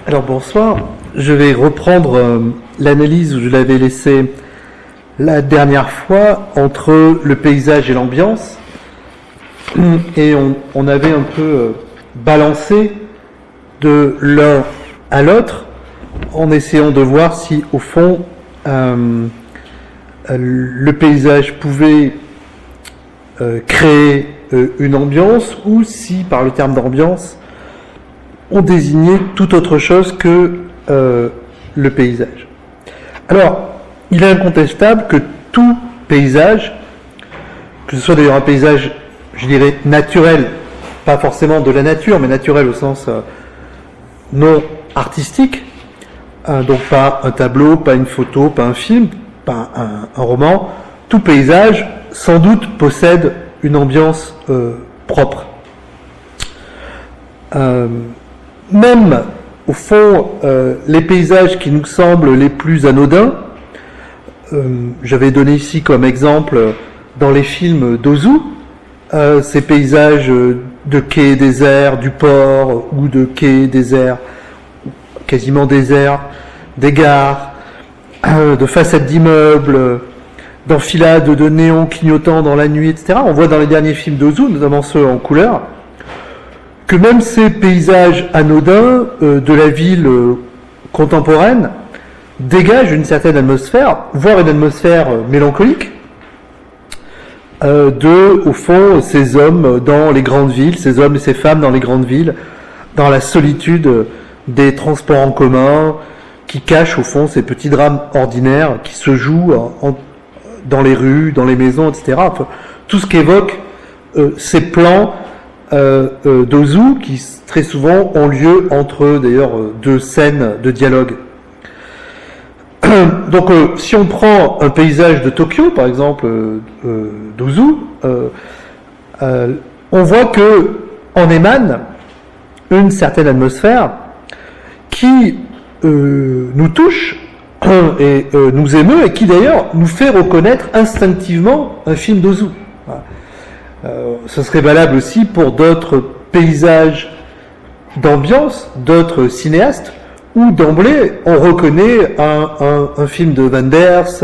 Alors bonsoir, je vais reprendre l'analyse où je l'avais laissée la dernière fois entre le paysage et l'ambiance. Et on avait un peu balancé de l'un à l'autre en essayant de voir si au fond le paysage pouvait créer une ambiance ou si par le terme d'ambiance on désignait tout autre chose que le paysage. Alors, il est incontestable que tout paysage, que ce soit d'ailleurs un paysage, je dirais, naturel, pas forcément de la nature, mais naturel au sens non artistique, donc pas un tableau, pas une photo, pas un film, pas un roman, tout paysage, sans doute, possède une ambiance propre. Même, au fond, les paysages qui nous semblent les plus anodins, j'avais donné ici comme exemple dans les films d'Ozu, ces paysages de quais déserts, du port, ou de quais déserts, quasiment déserts, des gares, de façades d'immeubles, d'enfilades de néons clignotant dans la nuit, etc. On voit dans les derniers films d'Ozu, notamment ceux en couleur, que même ces paysages anodins de la ville contemporaine dégagent une certaine atmosphère, voire une atmosphère mélancolique, au fond, ces hommes dans les grandes villes, ces hommes et ces femmes dans les grandes villes, dans la solitude des transports en commun, qui cachent au fond ces petits drames ordinaires qui se jouent dans les rues, dans les maisons, etc. Enfin, tout ce qu'évoquent ces plans d'Ozu qui très souvent ont lieu entre d'ailleurs deux scènes de dialogue. Donc si on prend un paysage de Tokyo par exemple d'Ozu, on voit que en émane une certaine atmosphère qui nous touche et nous émeut et qui d'ailleurs nous fait reconnaître instinctivement un film d'Ozu. Ce serait valable aussi pour d'autres paysages d'ambiance, d'autres cinéastes, où d'emblée on reconnaît un film de Wenders,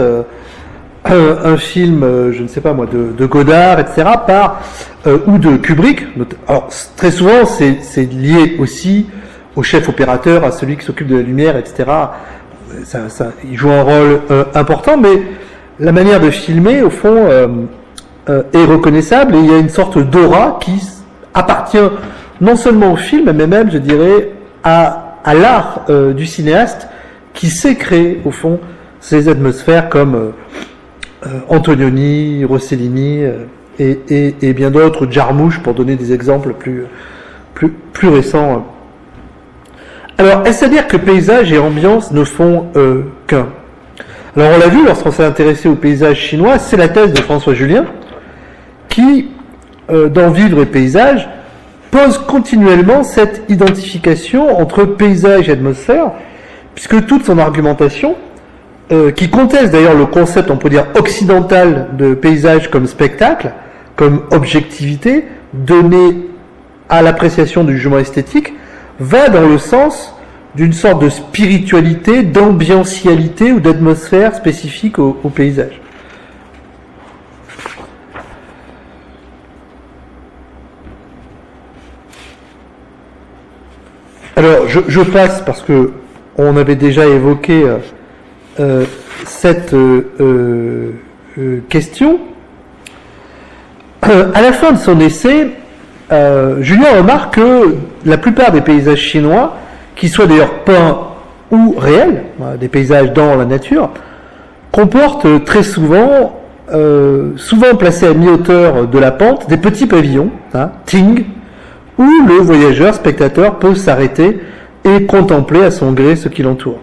un film, je ne sais pas moi, de Godard, etc., ou de Kubrick. Alors très souvent c'est lié aussi au chef opérateur, à celui qui s'occupe de la lumière, etc. Il joue un rôle important, mais la manière de filmer, au fond, est reconnaissable et il y a une sorte d'aura qui appartient non seulement au film, mais même, je dirais, à l'art du cinéaste qui sait créer, au fond, ces atmosphères comme Antonioni, Rossellini et bien d'autres, Jarmusch, pour donner des exemples plus récents. Alors, est-ce à dire que paysage et ambiance ne font qu'un? Alors, on l'a vu lorsqu'on s'est intéressé au paysage chinois, c'est la thèse de François Julien, qui, dans Vivre et paysage, pose continuellement cette identification entre paysage et atmosphère, puisque toute son argumentation, qui conteste d'ailleurs le concept, on peut dire, occidental de paysage comme spectacle, comme objectivité, donnée à l'appréciation du jugement esthétique, va dans le sens d'une sorte de spiritualité, d'ambientialité ou d'atmosphère spécifique au paysage. Alors, je passe parce que on avait déjà évoqué cette question. À la fin de son essai, Julien remarque que la plupart des paysages chinois, qui soient d'ailleurs peints ou réels, des paysages dans la nature, comportent très souvent, souvent placés à mi-hauteur de la pente, des petits pavillons, ting, où le voyageur, spectateur, peut s'arrêter et contempler à son gré ce qui l'entoure.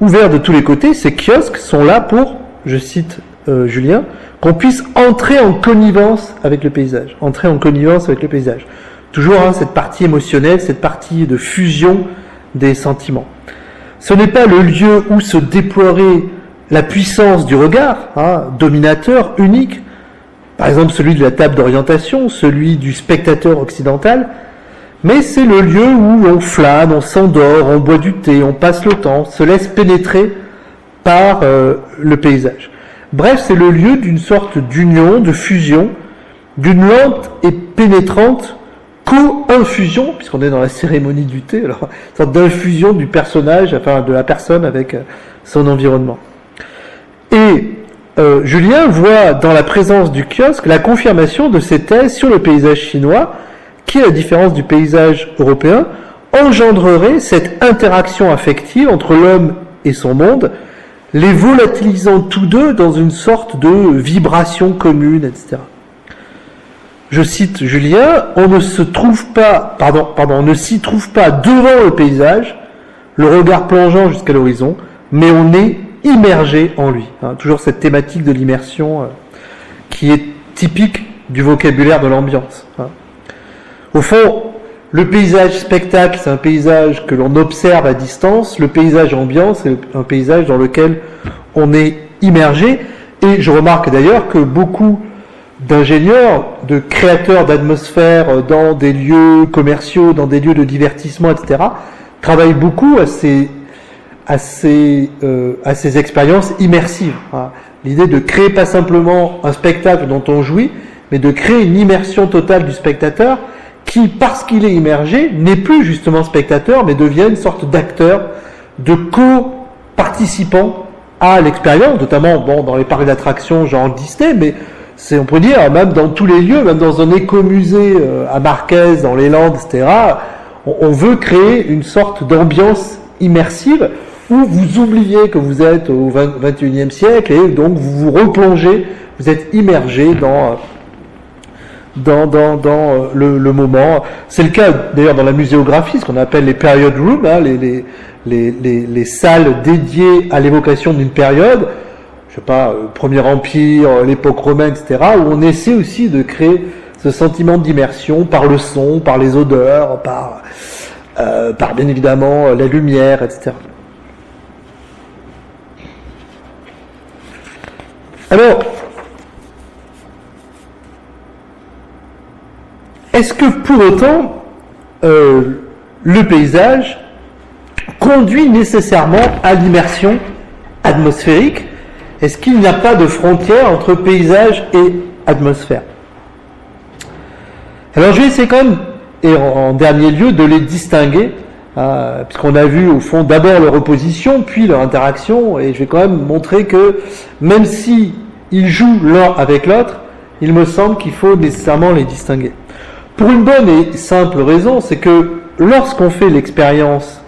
Ouverts de tous les côtés, ces kiosques sont là pour, je cite Julien, qu'on puisse entrer en connivence avec le paysage. Entrer en connivence avec le paysage. Toujours cette partie émotionnelle, cette partie de fusion des sentiments. Ce n'est pas le lieu où se déploierait la puissance du regard, dominateur, unique, par exemple celui de la table d'orientation, celui du spectateur occidental, mais c'est le lieu où on flâne, on s'endort, on boit du thé, on passe le temps, se laisse pénétrer par le paysage. Bref, c'est le lieu d'une sorte d'union, de fusion, d'une lente et pénétrante co-infusion, puisqu'on est dans la cérémonie du thé, alors une sorte d'infusion du personnage, enfin de la personne avec son environnement. Et Julien voit dans la présence du kiosque la confirmation de ses thèses sur le paysage chinois, qui, à la différence du paysage européen, engendrerait cette interaction affective entre l'homme et son monde, les volatilisant tous deux dans une sorte de vibration commune, etc. Je cite Julien, on ne s'y trouve pas devant le paysage, le regard plongeant jusqu'à l'horizon, mais on est immergé en lui. Toujours cette thématique de l'immersion qui est typique du vocabulaire de l'ambiance. Au fond, le paysage spectacle, c'est un paysage que l'on observe à distance. Le paysage ambiance, c'est un paysage dans lequel on est immergé. Et je remarque d'ailleurs que beaucoup d'ingénieurs, de créateurs d'atmosphères dans des lieux commerciaux, dans des lieux de divertissement, etc., travaillent beaucoup à ces expériences immersives. L'idée de créer pas simplement un spectacle dont on jouit, mais de créer une immersion totale du spectateur qui, parce qu'il est immergé, n'est plus justement spectateur, mais devient une sorte d'acteur, de co-participant à l'expérience, notamment dans les parcs d'attractions genre Disney, mais on peut dire, même dans tous les lieux, même dans un écomusée à Marquez, dans les Landes, etc., on veut créer une sorte d'ambiance immersive où vous oubliez que vous êtes au XXIe siècle et donc vous vous replongez, vous êtes immergé dans le moment. C'est le cas d'ailleurs dans la muséographie, ce qu'on appelle les period rooms, les salles dédiées à l'évocation d'une période, je sais pas, Premier Empire, l'époque romaine, etc., où on essaie aussi de créer ce sentiment d'immersion par le son, par les odeurs, par bien évidemment la lumière, etc. Alors, est-ce que pour autant le paysage conduit nécessairement à l'immersion atmosphérique? Est-ce qu'il n'y a pas de frontière entre paysage et atmosphère? Alors je vais essayer quand même, et en dernier lieu, de les distinguer, puisqu'on a vu au fond d'abord leur opposition, puis leur interaction, et je vais quand même montrer que même si ils jouent l'un avec l'autre, il me semble qu'il faut nécessairement les distinguer. Pour une bonne et simple raison, c'est que lorsqu'on fait l'expérience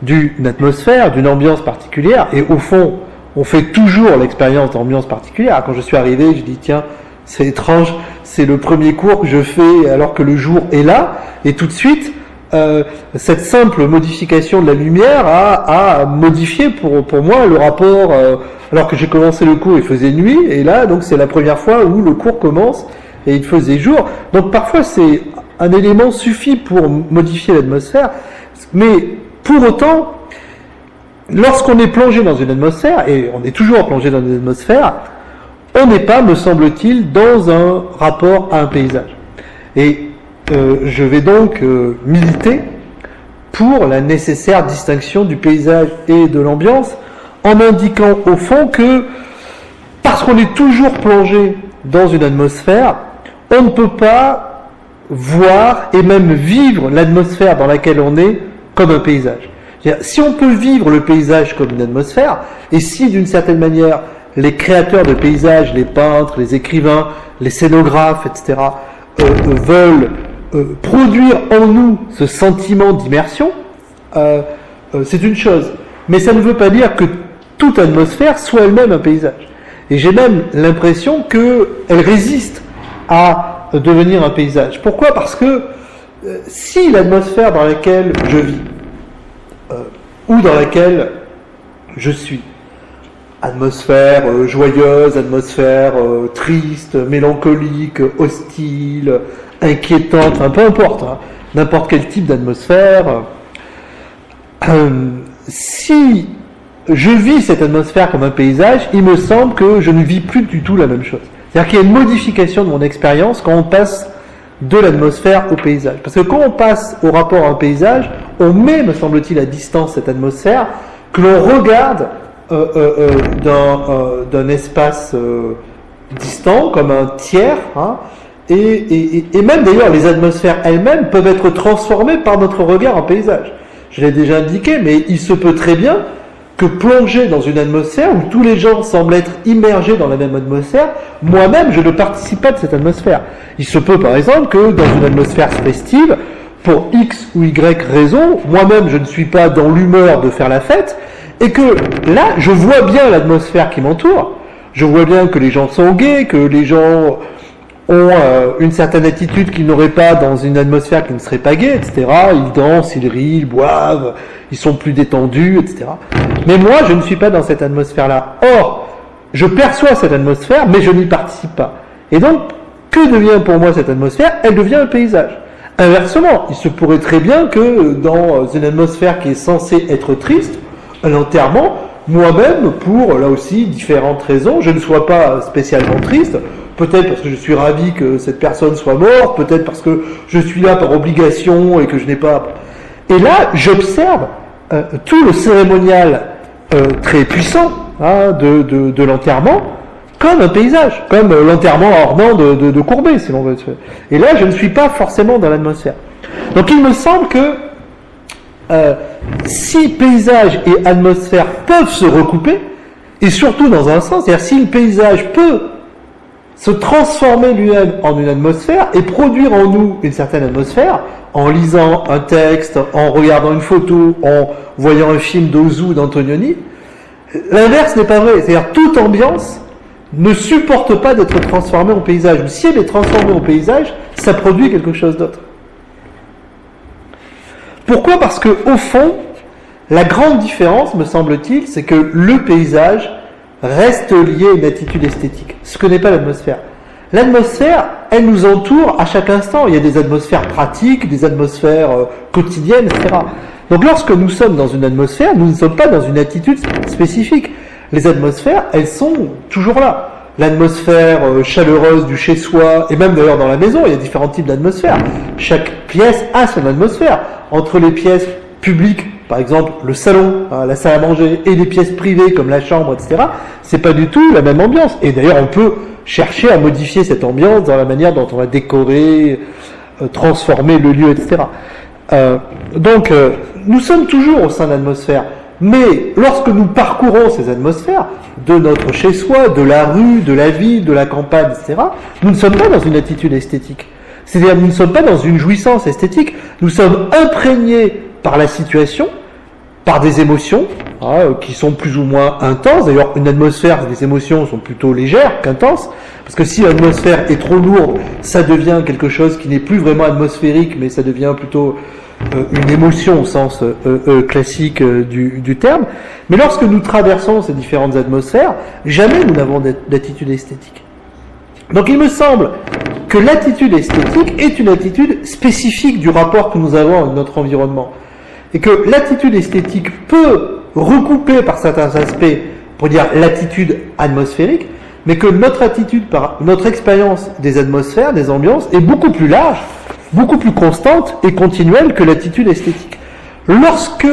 d'une atmosphère, d'une ambiance particulière, et au fond, on fait toujours l'expérience d'ambiance particulière. Quand je suis arrivé, je dis tiens, c'est étrange, c'est le premier cours que je fais alors que le jour est là, et tout de suite, cette simple modification de la lumière a modifié pour moi le rapport, alors que j'ai commencé le cours, il faisait nuit, et là, donc c'est la première fois où le cours commence et il faisait jour. Donc parfois, c'est un élément suffit pour modifier l'atmosphère, mais pour autant, lorsqu'on est plongé dans une atmosphère, et on est toujours plongé dans une atmosphère, on n'est pas, me semble-t-il, dans un rapport à un paysage. Et je vais donc militer pour la nécessaire distinction du paysage et de l'ambiance, en indiquant au fond que, parce qu'on est toujours plongé dans une atmosphère, on ne peut pas voir et même vivre l'atmosphère dans laquelle on est comme un paysage. Si on peut vivre le paysage comme une atmosphère, et si d'une certaine manière les créateurs de paysages, les peintres, les écrivains, les scénographes, etc., veulent produire en nous ce sentiment d'immersion, c'est une chose. Mais ça ne veut pas dire que toute atmosphère soit elle-même un paysage. Et j'ai même l'impression qu'elle résiste à devenir un paysage. Pourquoi ? Parce que si l'atmosphère dans laquelle je vis, ou dans laquelle je suis, atmosphère joyeuse, atmosphère triste, mélancolique, hostile, inquiétante, enfin peu importe, n'importe quel type d'atmosphère, si je vis cette atmosphère comme un paysage, il me semble que je ne vis plus du tout la même chose. C'est-à-dire qu'il y a une modification de mon expérience quand on passe de l'atmosphère au paysage. Parce que quand on passe au rapport à un paysage, on met, me semble-t-il, à distance cette atmosphère que l'on regarde d'un espace distant, comme un tiers, hein, et même d'ailleurs les atmosphères elles-mêmes peuvent être transformées par notre regard en paysage. Je l'ai déjà indiqué, mais il se peut très bien que plonger dans une atmosphère où tous les gens semblent être immergés dans la même atmosphère, moi-même je ne participe pas de cette atmosphère. Il se peut par exemple que dans une atmosphère festive, pour X ou Y raison, moi-même je ne suis pas dans l'humeur de faire la fête, et que là je vois bien l'atmosphère qui m'entoure, je vois bien que les gens sont gays, que les gens ont une certaine attitude qu'ils n'auraient pas dans une atmosphère qui ne serait pas gaie, etc. Ils dansent, ils rient, ils boivent, ils sont plus détendus, etc. Mais moi, je ne suis pas dans cette atmosphère-là. Or, je perçois cette atmosphère, mais je n'y participe pas. Et donc, que devient pour moi cette atmosphère? Elle devient un paysage. Inversement, il se pourrait très bien que dans une atmosphère qui est censée être triste, un enterrement, moi-même, pour, là aussi, différentes raisons, je ne sois pas spécialement triste, peut-être parce que je suis ravi que cette personne soit morte, peut-être parce que je suis là par obligation et que je n'ai pas... Et là, j'observe tout le cérémonial très puissant hein, de l'enterrement comme un paysage, comme l'enterrement ardent de Courbet, si l'on veut. Et là, je ne suis pas forcément dans l'atmosphère. Donc il me semble que si paysage et atmosphère peuvent se recouper, et surtout dans un sens, c'est-à-dire si le paysage peut se transformer lui-même en une atmosphère et produire en nous une certaine atmosphère, en lisant un texte, en regardant une photo, en voyant un film d'Ozu ou d'Antonioni, l'inverse n'est pas vrai. C'est-à-dire toute ambiance ne supporte pas d'être transformée en paysage. Ou si elle est transformée en paysage, ça produit quelque chose d'autre. Pourquoi ? Parce que au fond, la grande différence, me semble-t-il, c'est que le paysage reste lié à une attitude esthétique, ce que n'est pas l'atmosphère. L'atmosphère, elle nous entoure à chaque instant. Il y a des atmosphères pratiques, des atmosphères quotidiennes, etc. Donc lorsque nous sommes dans une atmosphère, nous ne sommes pas dans une attitude spécifique. Les atmosphères, elles sont toujours là. L'atmosphère chaleureuse du chez-soi, et même d'ailleurs dans la maison, il y a différents types d'atmosphères. Chaque pièce a son atmosphère. Entre les pièces publiques, par exemple le salon, la salle à manger, et les pièces privées comme la chambre, etc., c'est pas du tout la même ambiance. Et d'ailleurs, on peut chercher à modifier cette ambiance dans la manière dont on va décorer, transformer le lieu, etc. Donc, nous sommes toujours au sein de l'atmosphère. Mais lorsque nous parcourons ces atmosphères, de notre chez-soi, de la rue, de la ville, de la campagne, etc., nous ne sommes pas dans une attitude esthétique. C'est-à-dire, nous ne sommes pas dans une jouissance esthétique, nous sommes imprégnés par la situation, par des émotions qui sont plus ou moins intenses. D'ailleurs, une atmosphère, des émotions sont plutôt légères qu'intenses, parce que si l'atmosphère est trop lourde, ça devient quelque chose qui n'est plus vraiment atmosphérique, mais ça devient plutôt une émotion au sens classique du terme. Mais lorsque nous traversons ces différentes atmosphères, jamais nous n'avons d'attitude esthétique. Donc il me semble que l'attitude esthétique est une attitude spécifique du rapport que nous avons avec notre environnement. Et que l'attitude esthétique peut recouper par certains aspects, pour dire l'attitude atmosphérique, mais que notre attitude, par notre expérience des atmosphères, des ambiances, est beaucoup plus large, beaucoup plus constante et continuelle que l'attitude esthétique. Lorsque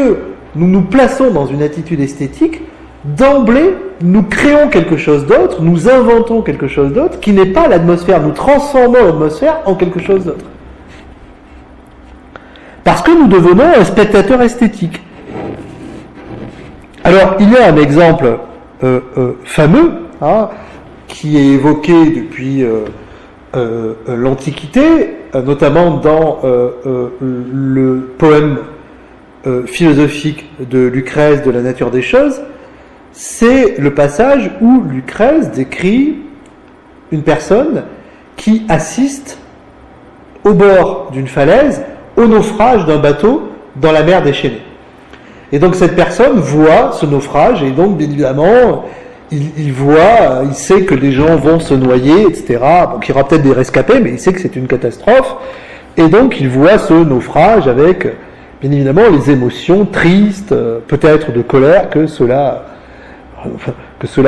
nous nous plaçons dans une attitude esthétique, d'emblée, nous créons quelque chose d'autre, nous inventons quelque chose d'autre qui n'est pas l'atmosphère. Nous transformons l'atmosphère en quelque chose d'autre. Parce que nous devenons un spectateur esthétique. Alors, il y a un exemple fameux qui est évoqué depuis l'Antiquité, notamment dans le poème philosophique de Lucrèce de la nature des choses. C'est le passage où Lucrèce décrit une personne qui assiste au bord d'une falaise au naufrage d'un bateau dans la mer déchaînée. Et donc cette personne voit ce naufrage, et donc bien évidemment il voit, il sait que les gens vont se noyer, etc. Donc il y aura peut-être des rescapés, mais il sait que c'est une catastrophe, et donc il voit ce naufrage avec bien évidemment les émotions tristes, peut-être de colère que cela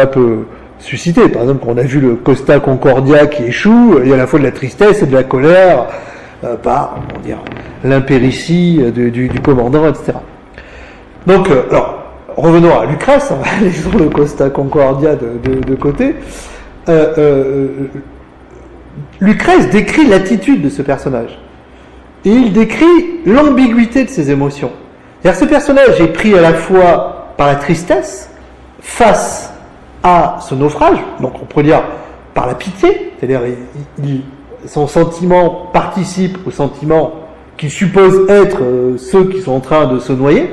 peut susciter. Par exemple, quand on a vu le Costa Concordia qui échoue, il y a à la fois de la tristesse et de la colère par l'impéritie du commandant, etc. Donc, alors, revenons à Lucrèce, on va aller sur le Costa Concordia de côté. Lucrèce décrit l'attitude de ce personnage. Et il décrit l'ambiguïté de ses émotions. C'est-à-dire que ce personnage est pris à la fois par la tristesse, face à ce naufrage, donc on pourrait dire par la pitié, c'est-à-dire son sentiment participe au sentiment qu'il suppose être ceux qui sont en train de se noyer,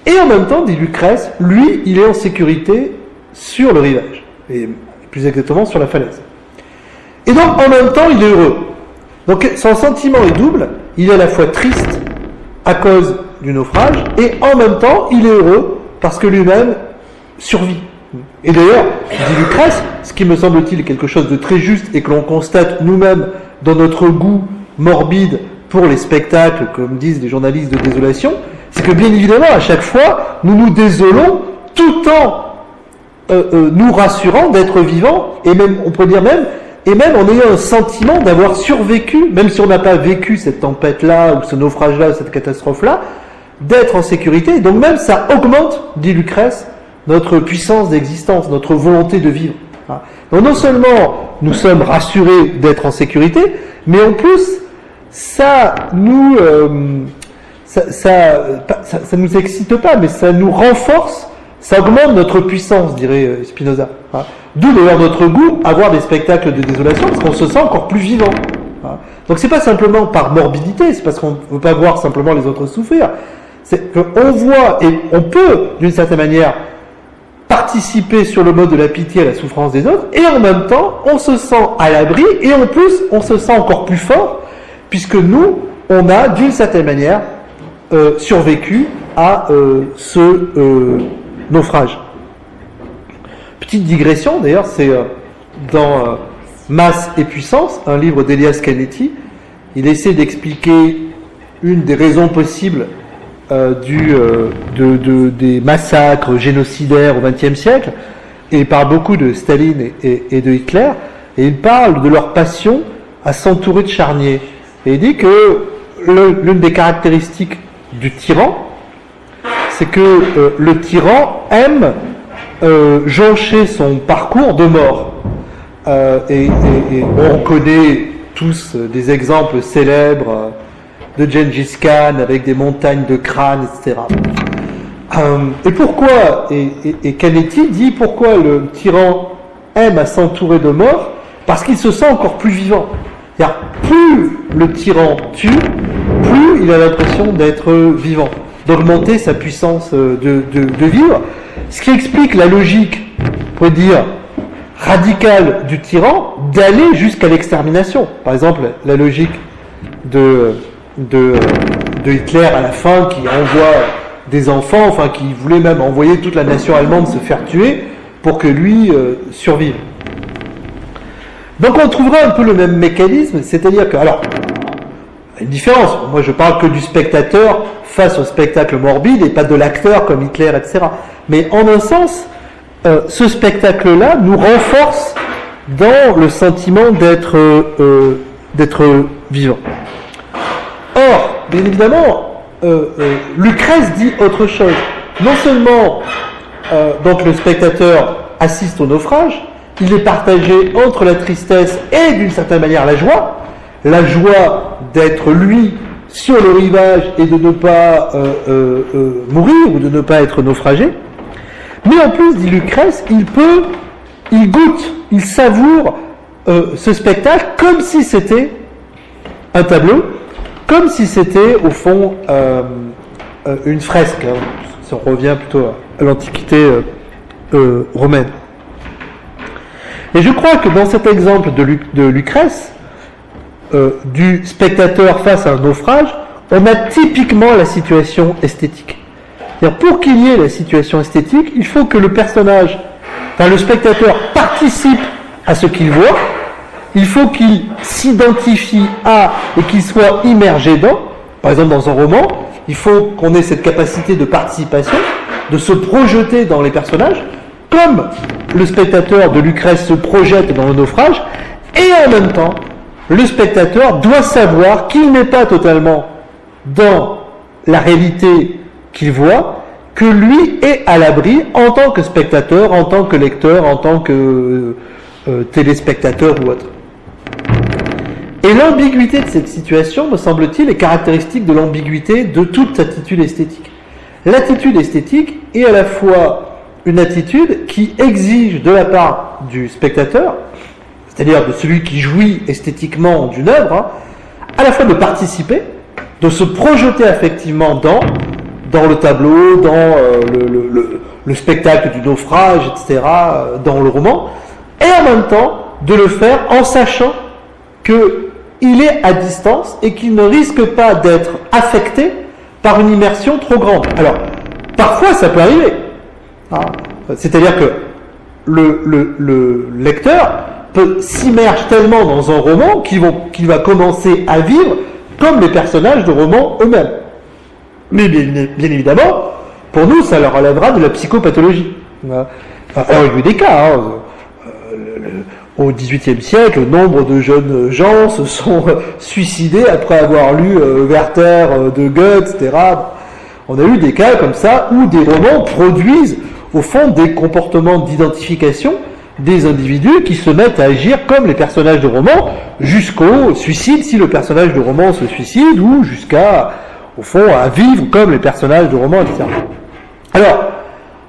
et en même temps, dit Lucrèce, lui, il est en sécurité sur le rivage, et plus exactement sur la falaise. Et donc, en même temps, il est heureux. Donc, son sentiment est double, il est à la fois triste à cause du naufrage, et en même temps, il est heureux parce que lui-même survit. Et d'ailleurs, dit Lucrèce, ce qui me semble-t-il quelque chose de très juste et que l'on constate nous-mêmes dans notre goût morbide pour les spectacles, comme disent les journalistes de désolation, c'est que bien évidemment, à chaque fois, nous nous désolons tout en nous rassurant d'être vivants, et même, on peut dire même en ayant un sentiment d'avoir survécu, même si on n'a pas vécu cette tempête-là, ou ce naufrage-là, ou cette catastrophe-là, d'être en sécurité. Et donc même ça augmente, dit Lucrèce, notre puissance d'existence, notre volonté de vivre. Donc non seulement nous sommes rassurés d'être en sécurité, mais en plus ça nous ça nous excite pas, mais ça nous renforce, ça augmente notre puissance, dirait Spinoza. D'où d'ailleurs notre goût à voir des spectacles de désolation, parce qu'on se sent encore plus vivant. Donc c'est pas simplement par morbidité, c'est parce qu'on ne veut pas voir simplement les autres souffrir. C'est qu'on voit et on peut, d'une certaine manière, participer sur le mode de la pitié à la souffrance des autres, et en même temps, on se sent à l'abri, et en plus, on se sent encore plus fort, puisque nous, on a, d'une certaine manière, survécu à ce naufrage. Petite digression, d'ailleurs, c'est dans Masse et puissance, un livre d'Elias Canetti, il essaie d'expliquer une des raisons possibles des massacres génocidaires au XXe siècle, et il parle beaucoup de Staline et de Hitler, et il parle de leur passion à s'entourer de charniers. Et il dit que l'une des caractéristiques du tyran, c'est que le tyran aime joncher son parcours de mort. Et on connaît tous des exemples célèbres de Gengis Khan avec des montagnes de crânes, etc. Et pourquoi, et Canetti dit pourquoi le tyran aime à s'entourer de morts, parce qu'il se sent encore plus vivant. C'est-à-dire, plus le tyran tue, plus il a l'impression d'être vivant, d'augmenter sa puissance de vivre, ce qui explique la logique, on pourrait dire, radicale du tyran d'aller jusqu'à l'extermination. Par exemple, la logique de Hitler à la fin, qui envoie des enfants, enfin qui voulait même envoyer toute la nation allemande se faire tuer pour que lui survive. Donc on trouvera un peu le même mécanisme, c'est-à-dire que, alors, une différence, moi je parle que du spectateur face au spectacle morbide et pas de l'acteur comme Hitler, etc. Mais en un sens, ce spectacle-là nous renforce dans le sentiment d'être vivant. Or, bien évidemment, Lucrèce dit autre chose. Non seulement donc le spectateur assiste au naufrage, il est partagé entre la tristesse et d'une certaine manière la joie d'être lui sur le rivage et de ne pas mourir ou de ne pas être naufragé. Mais en plus, dit Lucrèce, il goûte, il savoure ce spectacle comme si c'était un tableau, comme si c'était au fond une fresque. Hein, si on revient plutôt à l'Antiquité romaine. Et je crois que dans cet exemple de Lucrèce, du spectateur face à un naufrage, on a typiquement la situation esthétique. C'est-à-dire, pour qu'il y ait la situation esthétique, il faut que le personnage, le spectateur participe à ce qu'il voit, il faut qu'il s'identifie à et qu'il soit immergé dans. Par exemple, dans un roman, il faut qu'on ait cette capacité de participation, de se projeter dans les personnages, comme le spectateur de Lucrèce se projette dans le naufrage, et en même temps, le spectateur doit savoir qu'il n'est pas totalement dans la réalité qu'il voit, que lui est à l'abri en tant que spectateur, en tant que lecteur, en tant que téléspectateur ou autre. Et l'ambiguïté de cette situation, me semble-t-il, est caractéristique de l'ambiguïté de toute attitude esthétique. L'attitude esthétique est à la fois une attitude qui exige de la part du spectateur, c'est-à-dire de celui qui jouit esthétiquement d'une œuvre, à la fois de participer, de se projeter affectivement dans le tableau, dans le spectacle du naufrage, etc., dans le roman, et en même temps de le faire en sachant qu'il est à distance et qu'il ne risque pas d'être affecté par une immersion trop grande. Alors, parfois ça peut arriver. C'est-à-dire que le lecteur peut s'immerger tellement dans un roman qu'il va commencer à vivre comme les personnages de romans eux-mêmes. Mais bien évidemment, pour nous, ça leur relèvera de la psychopathologie. Alors, il y a eu des cas. Au XVIIIe siècle, nombre de jeunes gens se sont suicidés après avoir lu Werther de Goethe, etc. On a eu des cas comme ça où des romans produisent au fond des comportements d'identification des individus qui se mettent à agir comme les personnages de romans jusqu'au suicide si le personnage de roman se suicide, ou jusqu'à, au fond, à vivre comme les personnages de romans, etc. Alors,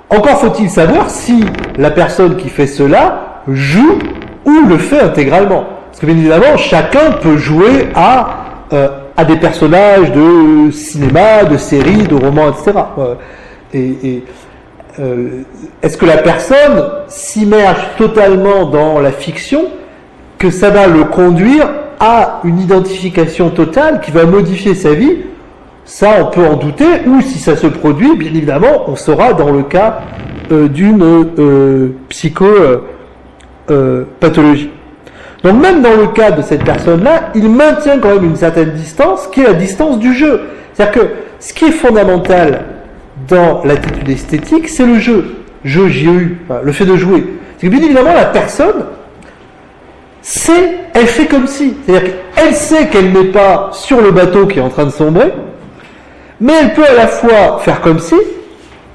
encore faut-il savoir si la personne qui fait cela joue ou le fait intégralement. Parce que bien évidemment, chacun peut jouer à des personnages de cinéma, de séries, de romans, etc. Est-ce que la personne s'immerge totalement dans la fiction, que ça va le conduire à une identification totale qui va modifier sa vie? Ça, on peut en douter, ou si ça se produit, bien évidemment, on sera dans le cas d'une pathologie. Donc même dans le cas de cette personne-là, il maintient quand même une certaine distance, qui est la distance du jeu. C'est-à-dire que ce qui est fondamental dans l'attitude esthétique, c'est le jeu. Jeu, J-E-U, le fait de jouer. C'est que bien évidemment, la personne elle fait comme si. C'est-à-dire qu'elle sait qu'elle n'est pas sur le bateau qui est en train de sombrer, mais elle peut à la fois faire comme si,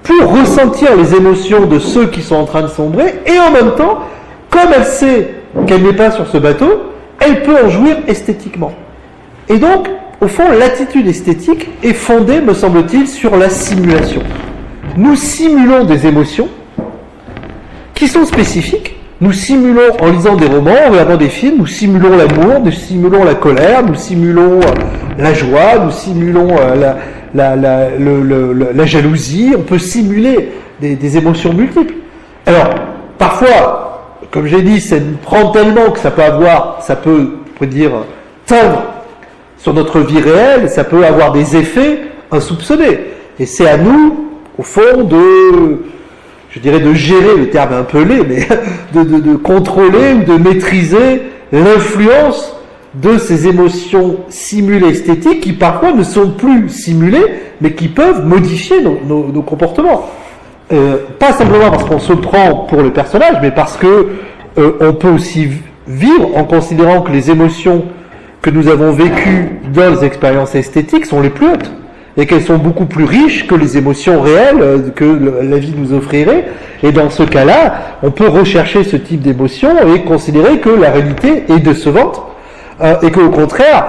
pour ressentir les émotions de ceux qui sont en train de sombrer, et en même temps, comme elle sait qu'elle n'est pas sur ce bateau, elle peut en jouir esthétiquement. Et donc, au fond, l'attitude esthétique est fondée, me semble-t-il, sur la simulation. Nous simulons des émotions qui sont spécifiques. Nous simulons, en lisant des romans, en regardant des films, nous simulons l'amour, nous simulons la colère, nous simulons la joie, nous simulons la jalousie. On peut simuler des émotions multiples. Alors, parfois, comme j'ai dit, ça nous prend tellement que ça peut, on peut dire, teindre sur notre vie réelle, ça peut avoir des effets insoupçonnés. Et c'est à nous, au fond, de gérer, le terme est un peu laid, mais de contrôler ou de maîtriser l'influence de ces émotions simulées esthétiques qui parfois ne sont plus simulées, mais qui peuvent modifier nos comportements. Pas simplement parce qu'on se prend pour le personnage, mais parce que on peut aussi vivre en considérant que les émotions que nous avons vécues dans les expériences esthétiques sont les plus hautes, et qu'elles sont beaucoup plus riches que les émotions réelles que la vie nous offrirait. Et dans ce cas-là, on peut rechercher ce type d'émotion et considérer que la réalité est décevante, et qu'au contraire,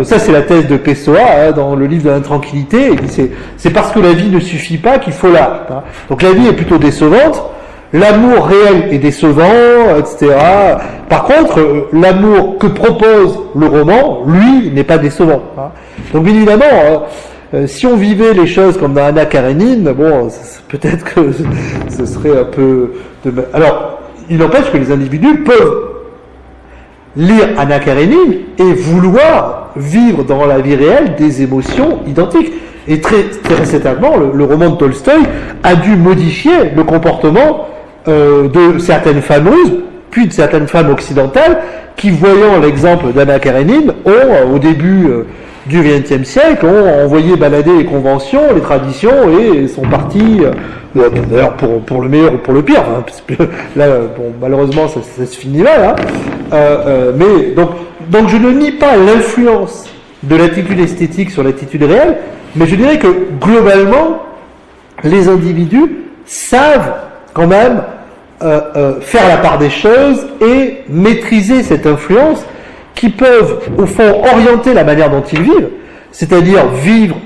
ça c'est la thèse de Pessoa dans le livre de l'intranquillité, il dit c'est parce que la vie ne suffit pas qu'il faut l'art. Donc la vie est plutôt décevante, l'amour réel est décevant, etc. Par contre, l'amour que propose le roman, lui, n'est pas décevant. Donc bien évidemment, si on vivait les choses comme dans Anna Karénine, bon, peut-être que ce serait un peu... Alors, il n'empêche que les individus peuvent lire Anna Karénine et vouloir vivre dans la vie réelle des émotions identiques. Et très certainement, le roman de Tolstoï a dû modifier le comportement de certaines femmes russes, puis de certaines femmes occidentales, qui, voyant l'exemple d'Anna Karénine, ont, au début du XXe siècle, ont envoyé balader les conventions, les traditions, et sont partis, d'ailleurs pour le meilleur ou pour le pire, parce que là, bon, malheureusement, ça se finit là, mais donc, Donc je ne nie pas l'influence de l'attitude esthétique sur l'attitude réelle, mais je dirais que globalement, les individus savent quand même faire la part des choses et maîtriser cette influence qui peuvent au fond orienter la manière dont ils vivent, c'est-à-dire vivre,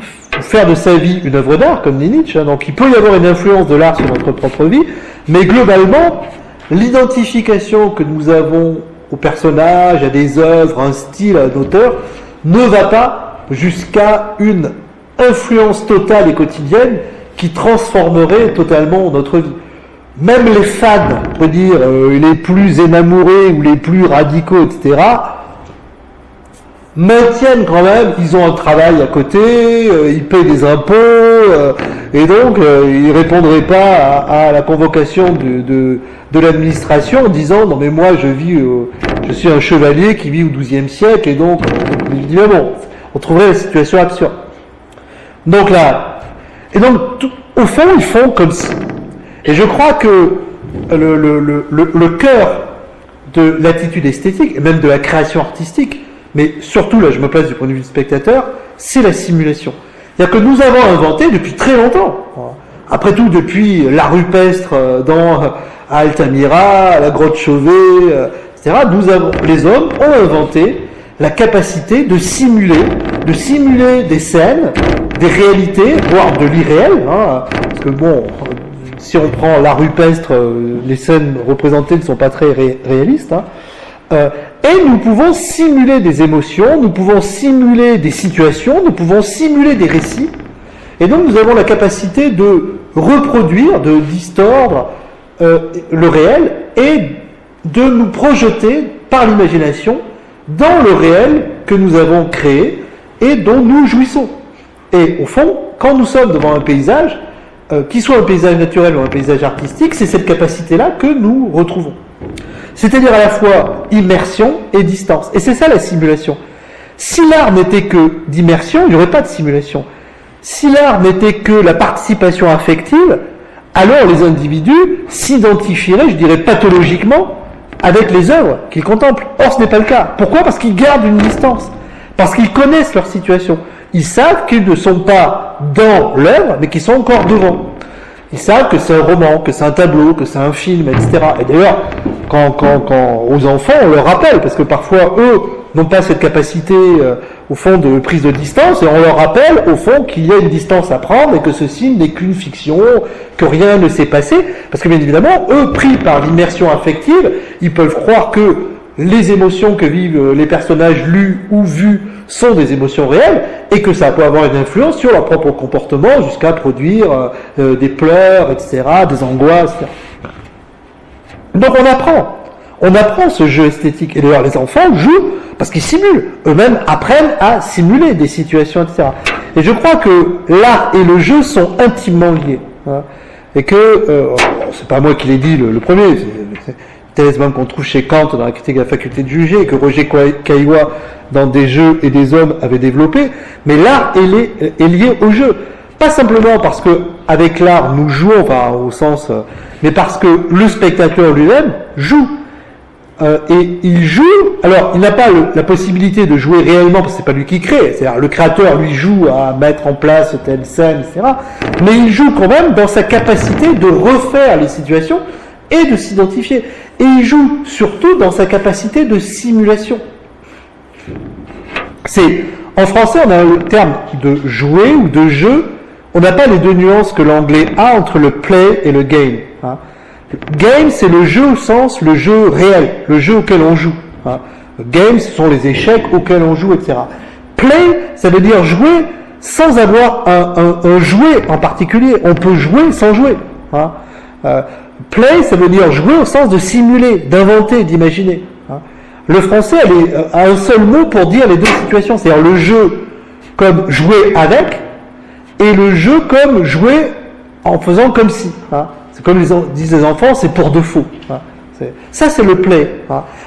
faire de sa vie une œuvre d'art, comme dit Nietzsche. Donc il peut y avoir une influence de l'art sur notre propre vie, mais globalement, l'identification que nous avons aux personnages, à des œuvres, à un style, à un auteur, ne va pas jusqu'à une influence totale et quotidienne qui transformerait totalement notre vie. Même les fans, on peut dire, les plus énamourés ou les plus radicaux, etc., maintiennent quand même, ils ont un travail à côté, ils payent des impôts, et donc ils répondraient pas à la convocation de l'administration en disant non mais moi je suis un chevalier qui vit au XIIe siècle, et donc évidemment on trouverait la situation absurde. Donc là, et donc au fond ils font comme si. Et je crois que le cœur de l'attitude esthétique, et même de la création artistique, mais surtout, là je me place du point de vue du spectateur, c'est la simulation. C'est-à-dire que nous avons inventé depuis très longtemps, après tout depuis l'art rupestre à Altamira, à la grotte Chauvet, etc., les hommes ont inventé la capacité de simuler des scènes, des réalités, voire de l'irréel, parce que bon, si on prend l'art rupestre, les scènes représentées ne sont pas très réalistes, et nous pouvons simuler des émotions, nous pouvons simuler des situations, nous pouvons simuler des récits, et donc nous avons la capacité de reproduire, de distordre le réel et de nous projeter par l'imagination dans le réel que nous avons créé et dont nous jouissons. Et au fond, quand nous sommes devant un paysage, qu'il soit un paysage naturel ou un paysage artistique, c'est cette capacité-là que nous retrouvons. C'est-à-dire à la fois immersion et distance. Et c'est ça la simulation. Si l'art n'était que d'immersion, il n'y aurait pas de simulation. Si l'art n'était que la participation affective, alors les individus s'identifieraient, je dirais pathologiquement, avec les œuvres qu'ils contemplent. Or, ce n'est pas le cas. Pourquoi ? Parce qu'ils gardent une distance. Parce qu'ils connaissent leur situation. Ils savent qu'ils ne sont pas dans l'œuvre, mais qu'ils sont encore devant. Ils savent que c'est un roman, que c'est un tableau, que c'est un film, etc. Et d'ailleurs, quand aux enfants, on leur rappelle, parce que parfois, eux, n'ont pas cette capacité, au fond, de prise de distance, et on leur rappelle, au fond, qu'il y a une distance à prendre, et que ceci n'est qu'une fiction, que rien ne s'est passé, parce que bien évidemment, eux, pris par l'immersion affective, ils peuvent croire que les émotions que vivent les personnages lus ou vus sont des émotions réelles, et que ça peut avoir une influence sur leur propre comportement, jusqu'à produire des pleurs, etc., des angoisses, etc. Donc on apprend ce jeu esthétique. Et d'ailleurs, les enfants jouent parce qu'ils simulent. Eux-mêmes apprennent à simuler des situations, etc. Et je crois que l'art et le jeu sont intimement liés. Et que, c'est pas moi qui l'ai dit le premier, c'est une thèse même qu'on trouve chez Kant dans la critique de la faculté de juger, et que Roger Caillois, dans Des jeux et des hommes, avait développé. Mais l'art est lié au jeu. Pas simplement parce que avec l'art nous jouons, enfin au sens, mais parce que le spectateur lui-même joue. Et il joue, alors il n'a pas la possibilité de jouer réellement parce que c'est pas lui qui crée, c'est-à-dire le créateur lui joue à mettre en place telle scène, etc. Mais il joue quand même dans sa capacité de refaire les situations et de s'identifier. Et il joue surtout dans sa capacité de simulation. En français on a le terme de jouer ou de jeu, on n'a pas les deux nuances que l'anglais a entre le play et le game. Game, c'est le jeu au sens, le jeu réel, le jeu auquel on joue. Game, ce sont les échecs auxquels on joue, etc. Play, ça veut dire jouer sans avoir un jouet en particulier. On peut jouer sans jouer. Play, ça veut dire jouer au sens de simuler, d'inventer, d'imaginer. Le français a un seul mot pour dire les deux situations, c'est-à-dire le jeu comme jouer avec et le jeu comme jouer en faisant comme si. C'est comme disent les enfants, c'est pour de faux. Ça, c'est le play.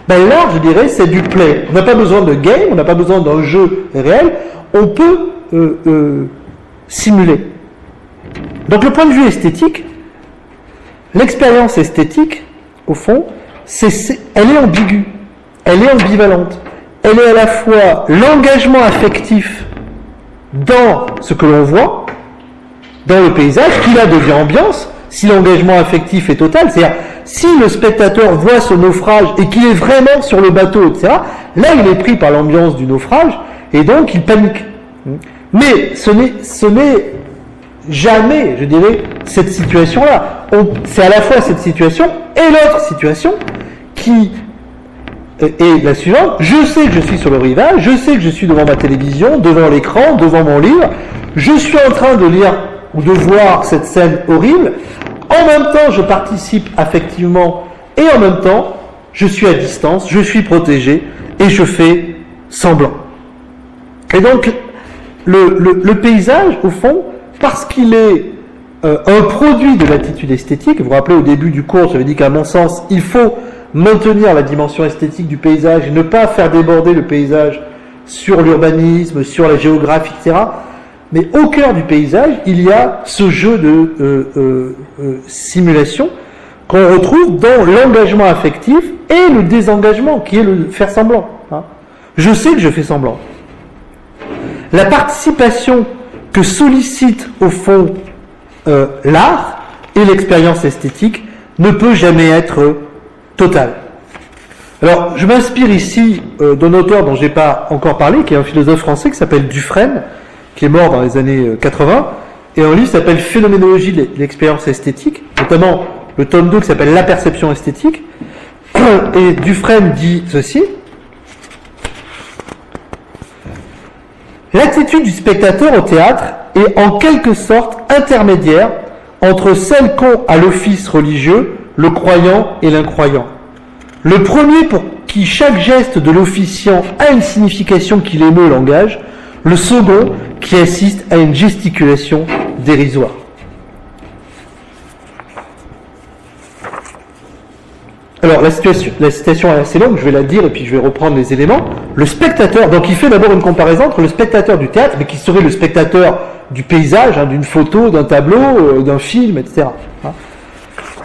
Ben, l'art, je dirais, c'est du play. On n'a pas besoin de game, on n'a pas besoin d'un jeu réel, on peut simuler. Donc le point de vue esthétique, l'expérience esthétique, au fond, elle est ambiguë, elle est ambivalente. elle est à la fois l'engagement affectif dans ce que l'on voit, dans le paysage, qui là devient ambiance, si l'engagement affectif est total, c'est-à-dire si le spectateur voit ce naufrage et qu'il est vraiment sur le bateau, etc., là il est pris par l'ambiance du naufrage et donc il panique. Mais ce n'est jamais, je dirais, cette situation-là. C'est à la fois cette situation et l'autre situation qui est la suivante. Je sais que je suis sur le rivage, je sais que je suis devant ma télévision, devant l'écran, devant mon livre, je suis en train de lire ou de voir cette scène horrible. En même temps, je participe affectivement et en même temps, je suis à distance, je suis protégé et je fais semblant. Et donc, le paysage, au fond, parce qu'il est un produit de l'attitude esthétique, vous vous rappelez au début du cours, j'avais dit qu'à mon sens, il faut maintenir la dimension esthétique du paysage et ne pas faire déborder le paysage sur l'urbanisme, sur la géographie, etc. Mais au cœur du paysage, il y a ce jeu de simulation qu'on retrouve dans l'engagement affectif et le désengagement, qui est le faire semblant. Je sais que je fais semblant. La participation que sollicite au fond l'art et l'expérience esthétique ne peut jamais être totale. Alors, je m'inspire ici d'un auteur dont je n'ai pas encore parlé, qui est un philosophe français qui s'appelle Dufresne, qui est mort dans les années 80, et un livre s'appelle Phénoménologie de l'expérience esthétique, notamment le tome 2 qui s'appelle La perception esthétique, et Dufresne dit ceci: l'attitude du spectateur au théâtre est en quelque sorte intermédiaire entre celle qu'ont à l'office religieux le croyant et l'incroyant. Le premier pour qui chaque geste de l'officiant a une signification qui l'émeut au langage, le second qui assiste à une gesticulation dérisoire. Alors la citation est assez longue, je vais la dire et puis je vais reprendre les éléments. Le spectateur, donc il fait d'abord une comparaison entre le spectateur du théâtre, mais qui serait le spectateur du paysage, d'une photo, d'un tableau, d'un film, etc.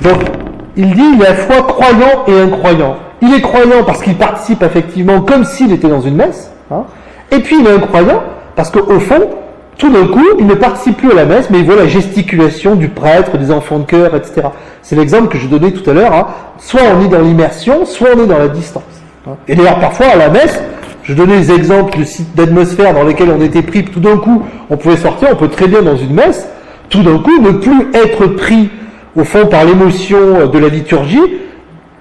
Donc il dit il est à la fois croyant et incroyant. Il est croyant parce qu'il participe effectivement comme s'il était dans une messe, et puis il est incroyant parce qu'au fond, tout d'un coup, il ne participe plus à la messe, mais il voit la gesticulation du prêtre, des enfants de chœur, etc. C'est l'exemple que je donnais tout à l'heure. Soit on est dans l'immersion, soit on est dans la distance. Et d'ailleurs, parfois, à la messe, je donnais des exemples d'atmosphères dans lesquelles on était pris, tout d'un coup, on pouvait sortir, on peut très bien dans une messe, tout d'un coup, ne plus être pris, au fond, par l'émotion de la liturgie,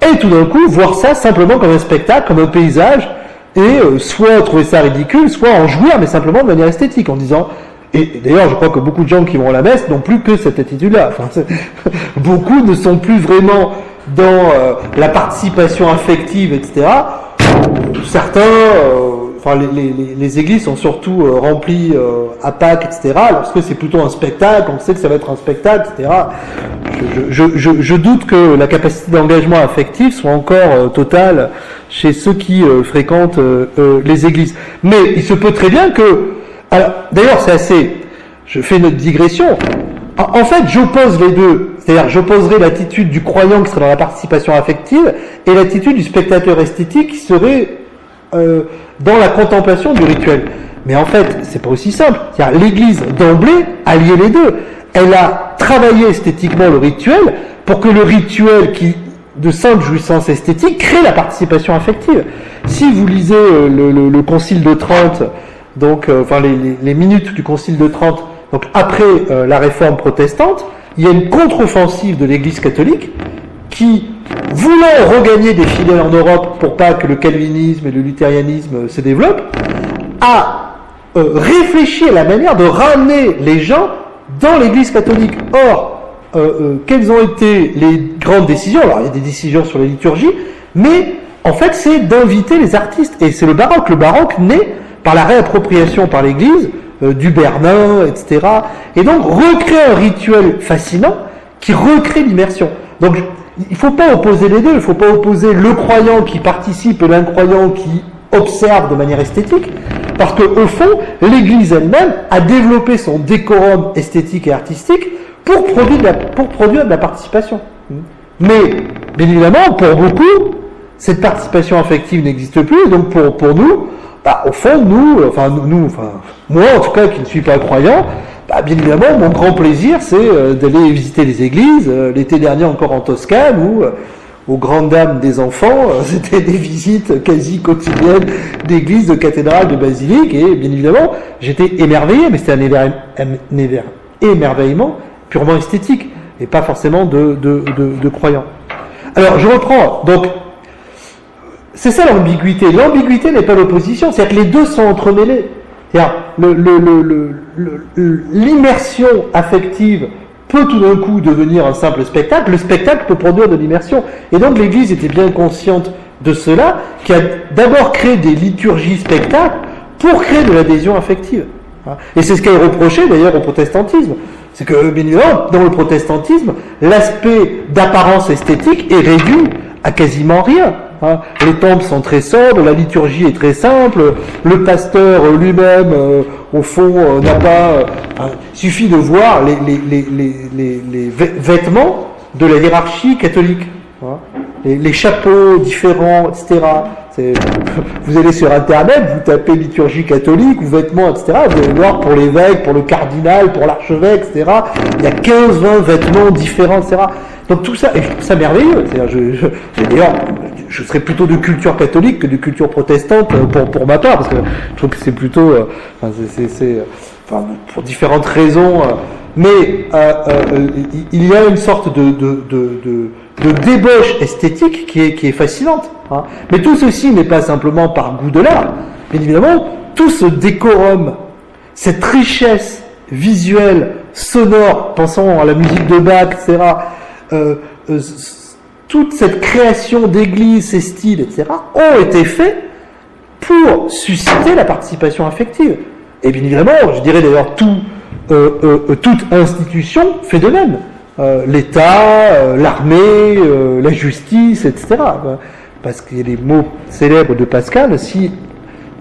et tout d'un coup, voir ça simplement comme un spectacle, comme un paysage, et soit trouver ça ridicule, soit en jouir, mais simplement de manière esthétique, en disant... Et d'ailleurs, je crois que beaucoup de gens qui vont à la messe n'ont plus que cette attitude-là. Enfin, beaucoup ne sont plus vraiment dans la participation affective, etc. Certains, les églises sont surtout remplies à Pâques, etc. Lorsque c'est plutôt un spectacle, on sait que ça va être un spectacle, etc. Je doute que la capacité d'engagement affectif soit encore totale chez ceux qui fréquentent les églises. Mais il se peut très bien que... Alors, d'ailleurs, c'est assez... Je fais une digression. En fait, j'oppose les deux. C'est-à-dire, j'opposerai l'attitude du croyant qui serait dans la participation affective et l'attitude du spectateur esthétique qui serait dans la contemplation du rituel. Mais en fait, c'est pas aussi simple. C'est-à-dire, l'Église, d'emblée, a lié les deux. Elle a travaillé esthétiquement le rituel pour que le rituel de simple jouissance esthétique crée la participation affective. Si vous lisez le Concile de Trente, donc, les minutes du Concile de Trente, donc après la réforme protestante, il y a une contre-offensive de l'Église catholique qui, voulant regagner des fidèles en Europe pour pas que le calvinisme et le luthérianisme se développent, a réfléchi à la manière de ramener les gens dans l'Église catholique. Or, quelles ont été les grandes décisions? Alors, il y a des décisions sur la liturgie, mais en fait, c'est d'inviter les artistes. Et c'est le baroque. Le baroque naît par la réappropriation par l'Église du Bernin, etc. Et donc recréer un rituel fascinant qui recrée l'immersion. Donc il ne faut pas opposer les deux, il ne faut pas opposer le croyant qui participe et l'incroyant qui observe de manière esthétique, parce qu'au fond, l'Église elle-même a développé son décorum esthétique et artistique pour produire de la participation. Mais, bien évidemment, pour beaucoup, cette participation affective n'existe plus, et donc pour nous, au fond, moi en tout cas qui ne suis pas croyant, bien évidemment, mon grand plaisir, c'est d'aller visiter les églises. L'été dernier encore en Toscane, où aux grandes dames des enfants, c'était des visites quasi quotidiennes d'églises, de cathédrales, de basiliques, et bien évidemment, j'étais émerveillé, mais c'était un émerveillement purement esthétique, et pas forcément de croyant. Alors, je reprends, donc, c'est ça l'ambiguïté. L'ambiguïté n'est pas l'opposition, c'est-à-dire que les deux sont entremêlés. C'est-à-dire, l'immersion affective peut tout d'un coup devenir un simple spectacle. Le spectacle peut produire de l'immersion. Et donc l'Église était bien consciente de cela, qui a d'abord créé des liturgies spectacles pour créer de l'adhésion affective. Et c'est ce qu'elle reprochait d'ailleurs au protestantisme. C'est que, bien évidemment, dans le protestantisme, l'aspect d'apparence esthétique est réduit à quasiment rien. Les temples sont très sobres, la liturgie est très simple, le pasteur lui-même, au fond, n'a pas... il suffit de voir les vêtements de la hiérarchie catholique. Les chapeaux différents, etc. Vous allez sur Internet, vous tapez liturgie catholique ou vêtements, etc. Vous allez voir pour l'évêque, pour le cardinal, pour l'archevêque, etc. Il y a 15-20 vêtements différents, etc. Donc tout ça, et je trouve ça merveilleux. D'ailleurs, je serais plutôt de culture catholique que de culture protestante pour ma part, parce que je trouve que c'est plutôt, pour différentes raisons. Mais il y a une sorte de débauche esthétique qui est fascinante. Mais tout ceci n'est pas simplement par goût de l'art. Bien évidemment, tout ce décorum, cette richesse visuelle, sonore, pensons à la musique de Bach, etc., toute cette création d'églises, ces styles, etc., ont été faits pour susciter la participation affective. Et bien évidemment, je dirais d'ailleurs toute institution fait de même. L'État, l'armée, la justice, etc. Parce qu'il y a les mots célèbres de Pascal, si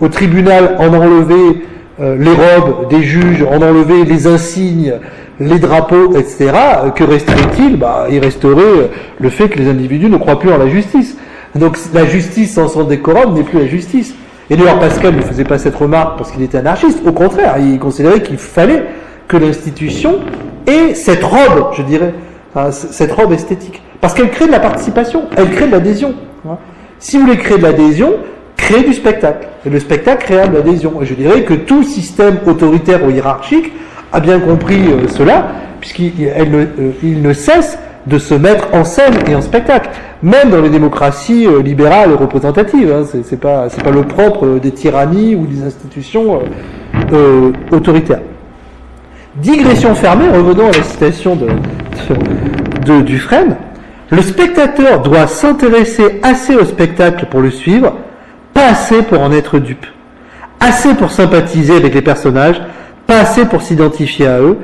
au tribunal on enlevait les robes des juges, on enlevait les insignes, les drapeaux, etc., que resterait-il ? Il resterait le fait que les individus ne croient plus en la justice. Donc la justice sans son décorum n'est plus la justice. Et d'ailleurs Pascal ne faisait pas cette remarque parce qu'il était anarchiste, au contraire, il considérait qu'il fallait que l'institution ait cette robe, je dirais, cette robe esthétique. Parce qu'elle crée de la participation, elle crée de l'adhésion. Si vous voulez créer de l'adhésion, créez du spectacle. Et le spectacle créera de l'adhésion. Et je dirais que tout système autoritaire ou hiérarchique a bien compris cela, puisqu'il ne cesse de se mettre en scène et en spectacle. Même dans les démocraties libérales et représentatives. C'est pas le propre des tyrannies ou des institutions autoritaires. Digression fermée, revenons à la citation de Dufresne. Le spectateur doit s'intéresser assez au spectacle pour le suivre, pas assez pour en être dupe. Assez pour sympathiser avec les personnages, pas assez pour s'identifier à eux,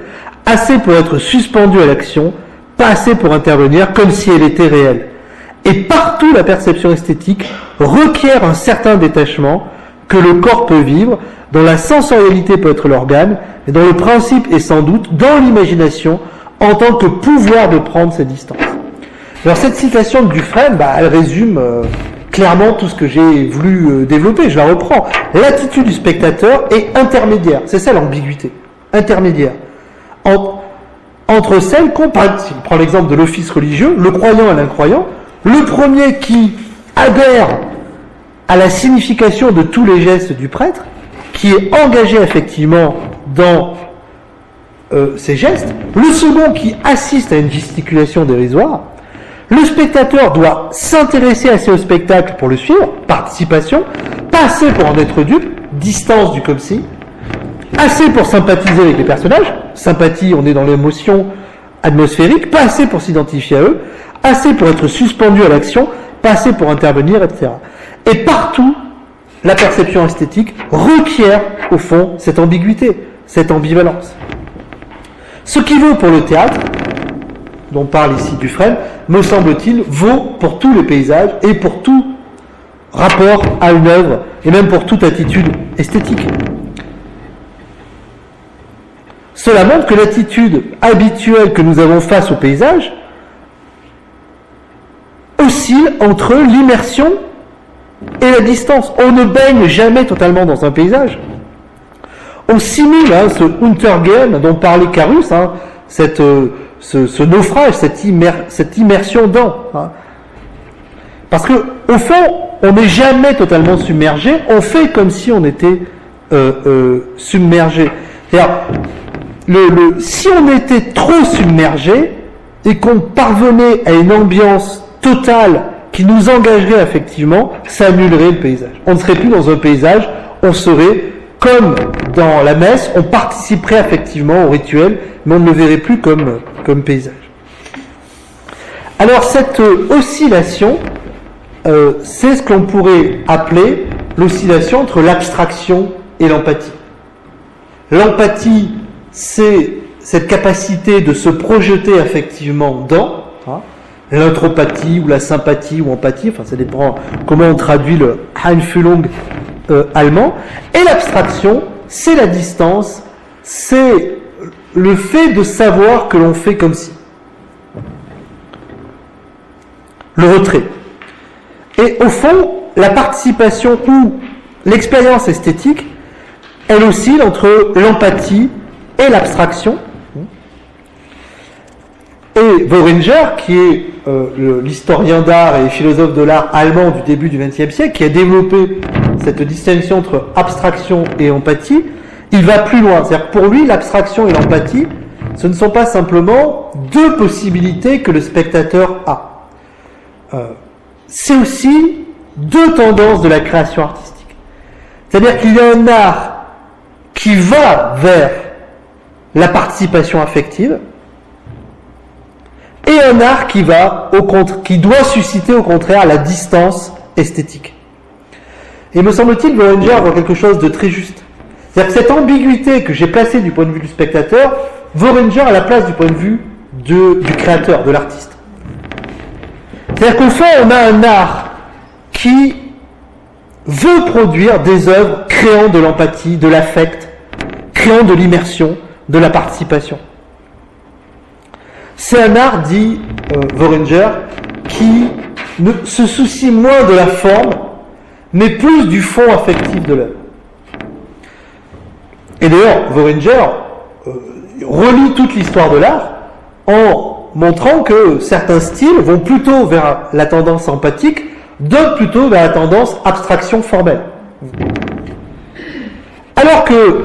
assez pour être suspendu à l'action, pas assez pour intervenir comme si elle était réelle. Et partout la perception esthétique requiert un certain détachement que le corps peut vivre, dont la sensorialité peut être l'organe, et dont le principe est sans doute dans l'imagination en tant que pouvoir de prendre ses distances. Alors cette citation de Dufresne, elle résume clairement tout ce que j'ai voulu développer. Je la reprends. L'attitude du spectateur est intermédiaire. C'est ça l'ambiguïté. Intermédiaire. Entre celles qu'on parle, si on prend l'exemple de l'office religieux, le croyant et l'incroyant, le premier qui adhère à la signification de tous les gestes du prêtre, qui est engagé effectivement dans ces gestes, le second qui assiste à une gesticulation dérisoire. Le spectateur doit s'intéresser assez au spectacle pour le suivre, participation, pas assez pour en être dupe, distance du comme si, assez pour sympathiser avec les personnages, sympathie, on est dans l'émotion atmosphérique, pas assez pour s'identifier à eux, assez pour être suspendu à l'action, pas assez pour intervenir, etc. Et partout, la perception esthétique requiert, au fond, cette ambiguïté, cette ambivalence. Ce qui vaut pour le théâtre, dont parle ici Dufresne, me semble-t-il, vaut pour tous les paysages et pour tout rapport à une œuvre, et même pour toute attitude esthétique. Cela montre que l'attitude habituelle que nous avons face au paysage, oscille entre l'immersion et la distance. On ne baigne jamais totalement dans un paysage. On simule ce Untergehen dont parlait Carus, ce naufrage, cette immersion dans. Parce que au fond, on n'est jamais totalement submergé, on fait comme si on était submergé. C'est-à-dire, si on était trop submergé et qu'on parvenait à une ambiance totale qui nous engagerait affectivement, ça annulerait le paysage. On ne serait plus dans un paysage, on serait comme dans la messe, on participerait effectivement au rituel, mais on ne le verrait plus comme paysage. Alors cette oscillation, c'est ce qu'on pourrait appeler l'oscillation entre l'abstraction et l'empathie. L'empathie, c'est cette capacité de se projeter affectivement dans l'intropathie ou la sympathie ou empathie, enfin ça dépend comment on traduit le Einfühlung allemand. Et l'abstraction, c'est la distance, c'est le fait de savoir que l'on fait comme si. Le retrait. Et au fond, la participation ou l'expérience esthétique, elle oscille entre l'empathie et l'abstraction. Et Wöhringer, qui est l'historien d'art et philosophe de l'art allemand du début du XXe siècle, qui a développé cette distinction entre abstraction et empathie, il va plus loin. C'est-à-dire que pour lui, l'abstraction et l'empathie, ce ne sont pas simplement deux possibilités que le spectateur a. C'est aussi deux tendances de la création artistique. C'est-à-dire qu'il y a un art qui va vers la participation affective, et un art qui doit susciter au contraire la distance esthétique. Et me semble-t-il, Wöhringer voit quelque chose de très juste. C'est-à-dire que cette ambiguïté que j'ai placée du point de vue du spectateur, Wöhringer à la place du point de vue du créateur, de l'artiste. C'est-à-dire qu'au fond, on a un art qui veut produire des œuvres créant de l'empathie, de l'affect, créant de l'immersion, de la participation. C'est un art, dit Wöhringer, qui ne se soucie moins de la forme, mais plus du fond affectif de l'œuvre. Et d'ailleurs, Wöhringer relie toute l'histoire de l'art en montrant que certains styles vont plutôt vers la tendance empathique, d'autres plutôt vers la tendance abstraction formelle. Alors que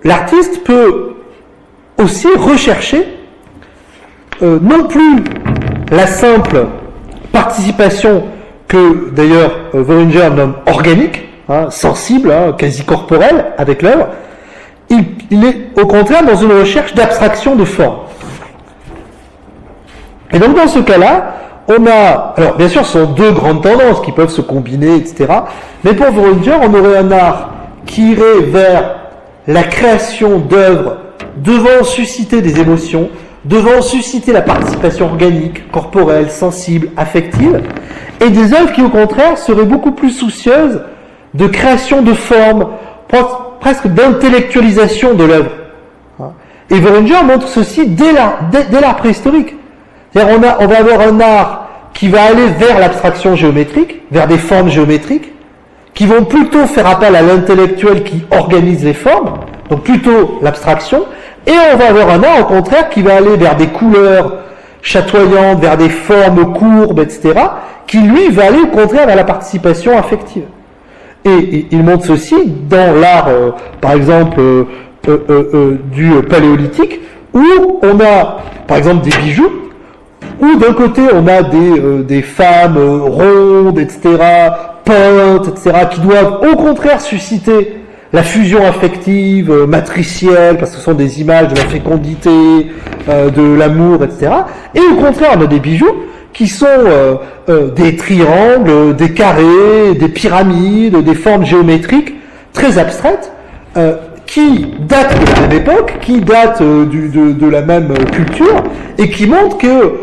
l'artiste peut aussi rechercher non plus la simple participation que d'ailleurs Wöhringer nomme organique, sensible, quasi corporelle avec l'œuvre. Il est au contraire dans une recherche d'abstraction de forme. Et donc dans ce cas-là, on a, alors bien sûr ce sont deux grandes tendances qui peuvent se combiner, etc. Mais pour Wöhringer, on aurait un art qui irait vers la création d'œuvres devant susciter des émotions, devant susciter la participation organique, corporelle, sensible, affective, et des œuvres qui au contraire seraient beaucoup plus soucieuses de création de formes, presque d'intellectualisation de l'œuvre. Et Wöhringer montre ceci dès l'art préhistorique. C'est-à-dire on va avoir un art qui va aller vers l'abstraction géométrique, vers des formes géométriques, qui vont plutôt faire appel à l'intellectuel qui organise les formes, donc plutôt l'abstraction, et on va avoir un art au contraire qui va aller vers des couleurs chatoyantes, vers des formes courbes, etc., qui lui va aller au contraire vers la participation affective. Et il montre ceci dans l'art, par exemple, du paléolithique, où on a, par exemple, des bijoux, où d'un côté on a des femmes rondes, etc., peintes, etc., qui doivent au contraire susciter la fusion affective, matricielle, parce que ce sont des images de la fécondité, de l'amour, etc. Et au contraire, on a des bijoux qui sont des triangles, des carrés, des pyramides, des formes géométriques très abstraites, qui datent de la même époque, qui datent de la même culture, et qui montrent que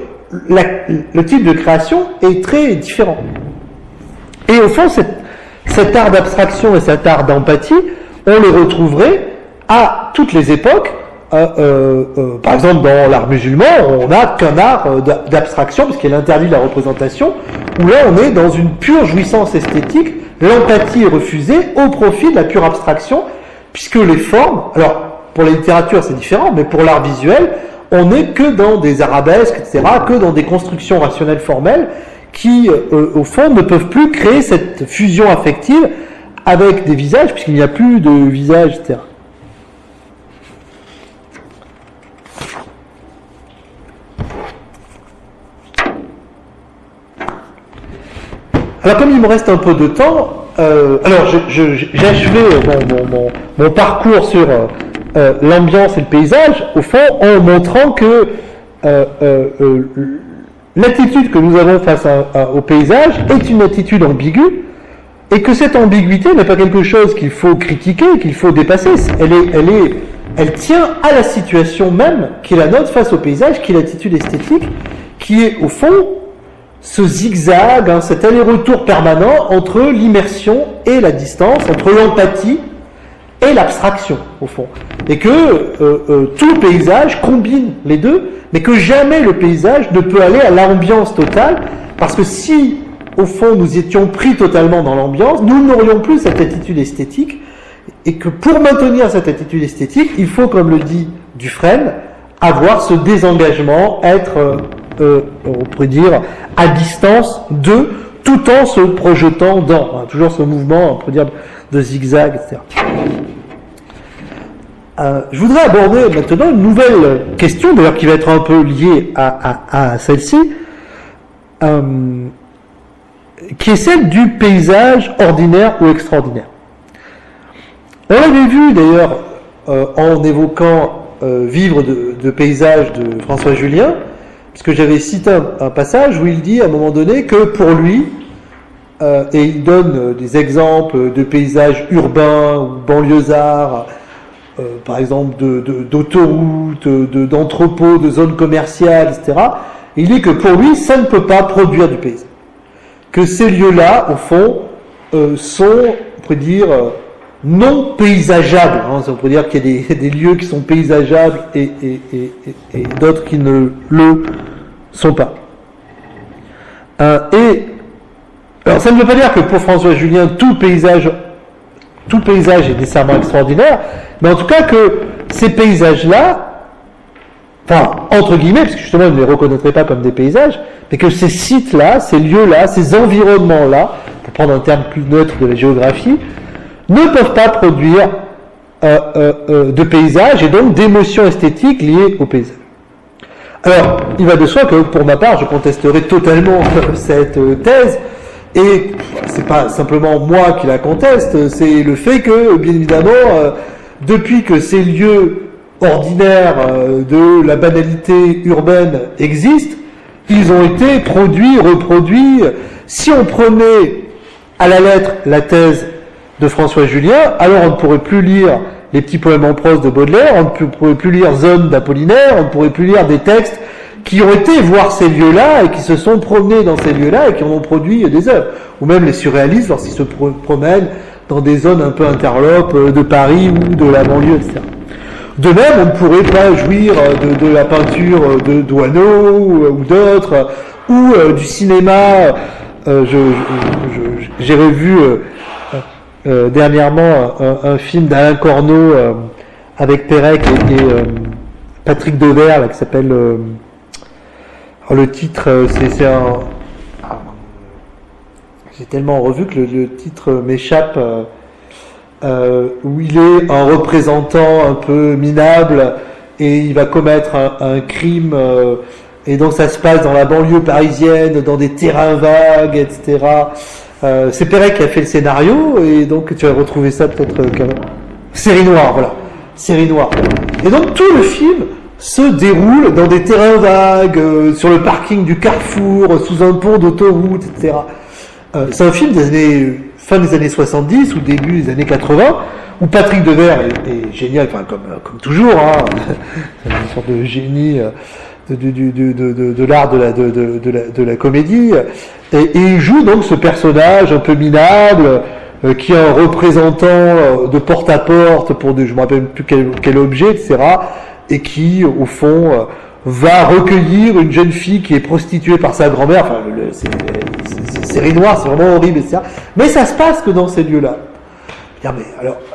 le type de création est très différent. Et au fond, cet art d'abstraction et cet art d'empathie, on le retrouverait à toutes les époques par exemple, dans l'art musulman, on n'a qu'un art d'abstraction, puisqu'il est interdit de la représentation, où là, on est dans une pure jouissance esthétique. L'empathie est refusée au profit de la pure abstraction, puisque les formes, alors, pour la littérature, c'est différent, mais pour l'art visuel, on n'est que dans des arabesques, etc., que dans des constructions rationnelles formelles, qui, au fond, ne peuvent plus créer cette fusion affective avec des visages, puisqu'il n'y a plus de visage, etc. Alors, comme il me reste un peu de temps, alors j'ai achevé mon parcours sur l'ambiance et le paysage, au fond, en montrant que l'attitude que nous avons face au paysage est une attitude ambiguë, et que cette ambiguïté n'est pas quelque chose qu'il faut critiquer, qu'il faut dépasser. Elle tient à la situation même qui est la nôtre face au paysage, qui est l'attitude esthétique, qui est au fond ce zigzag, cet aller-retour permanent entre l'immersion et la distance, entre l'empathie et l'abstraction, au fond. Et que tout le paysage combine les deux, mais que jamais le paysage ne peut aller à l'ambiance totale, parce que si, au fond, nous étions pris totalement dans l'ambiance, nous n'aurions plus cette attitude esthétique, et que pour maintenir cette attitude esthétique, il faut, comme le dit Dufresne, avoir ce désengagement, être, on pourrait dire, à distance de, tout en se projetant dans, toujours ce mouvement, on pourrait dire, de zigzag, etc. Je voudrais aborder maintenant une nouvelle question, d'ailleurs qui va être un peu liée à celle-ci, qui est celle du paysage ordinaire ou extraordinaire. On l'avait vu d'ailleurs en évoquant Vivre de paysage de François Julien, puisque j'avais cité un passage où il dit à un moment donné que pour lui, et il donne des exemples de paysages urbains ou banlieusards, par exemple d'autoroutes, d'entrepôts, de zones commerciales, etc. Il dit que pour lui, ça ne peut pas produire du paysage. Que ces lieux-là, au fond, sont, on pourrait dire, non paysageables. On pourrait dire qu'il y a des lieux qui sont paysageables et d'autres qui ne le sont pas. Alors ça ne veut pas dire que pour François Julien, tout paysage est nécessairement extraordinaire, mais en tout cas que ces paysages-là, enfin, entre guillemets, parce que justement, il ne les reconnaîtrait pas comme des paysages, mais que ces sites-là, ces lieux-là, ces environnements-là, pour prendre un terme plus neutre de la géographie, ne peuvent pas produire de paysages et donc d'émotions esthétiques liées au paysage. Alors, il va de soi que pour ma part, je contesterai totalement cette thèse, et c'est pas simplement moi qui la conteste, c'est le fait que, bien évidemment, depuis que ces lieux ordinaires de la banalité urbaine existent, ils ont été produits, reproduits. Si on prenait à la lettre la thèse de François Julien, alors on ne pourrait plus lire les petits poèmes en prose de Baudelaire, on ne pourrait plus lire Zone d'Apollinaire, on ne pourrait plus lire des textes qui ont été voir ces lieux-là et qui se sont promenés dans ces lieux-là et qui en ont produit des œuvres. Ou même les surréalistes lorsqu'ils se promènent dans des zones un peu interlopes de Paris ou de la banlieue, etc. De même, on ne pourrait pas jouir de la peinture de Doisneau ou d'autres, ou du cinéma. J'ai revu dernièrement un film d'Alain Corneau avec Pérec et Patrick Devers, là, qui s'appelle... le titre, c'est un... J'ai tellement revu que le titre m'échappe... où il est un représentant un peu minable et il va commettre un crime et donc ça se passe dans la banlieue parisienne, dans des terrains vagues, etc. C'est Perret qui a fait le scénario et donc tu vas retrouver ça peut-être quand même. Série noire, voilà. Série noire. Et donc tout le film se déroule dans des terrains vagues, sur le parking du Carrefour, sous un pont d'autoroute, etc. C'est un film fin des années 70 ou début des années 80, où Patrick Devers est génial, enfin comme toujours, hein, une sorte de génie de l'art de la comédie, et il joue donc ce personnage un peu minable, qui est un représentant de porte-à-porte pour je me rappelle plus quel objet, etc. et qui, au fond, va recueillir une jeune fille qui est prostituée par sa grand-mère. Enfin, c'est série noire, c'est vraiment horrible, etc. Mais ça se passe que dans ces lieux-là.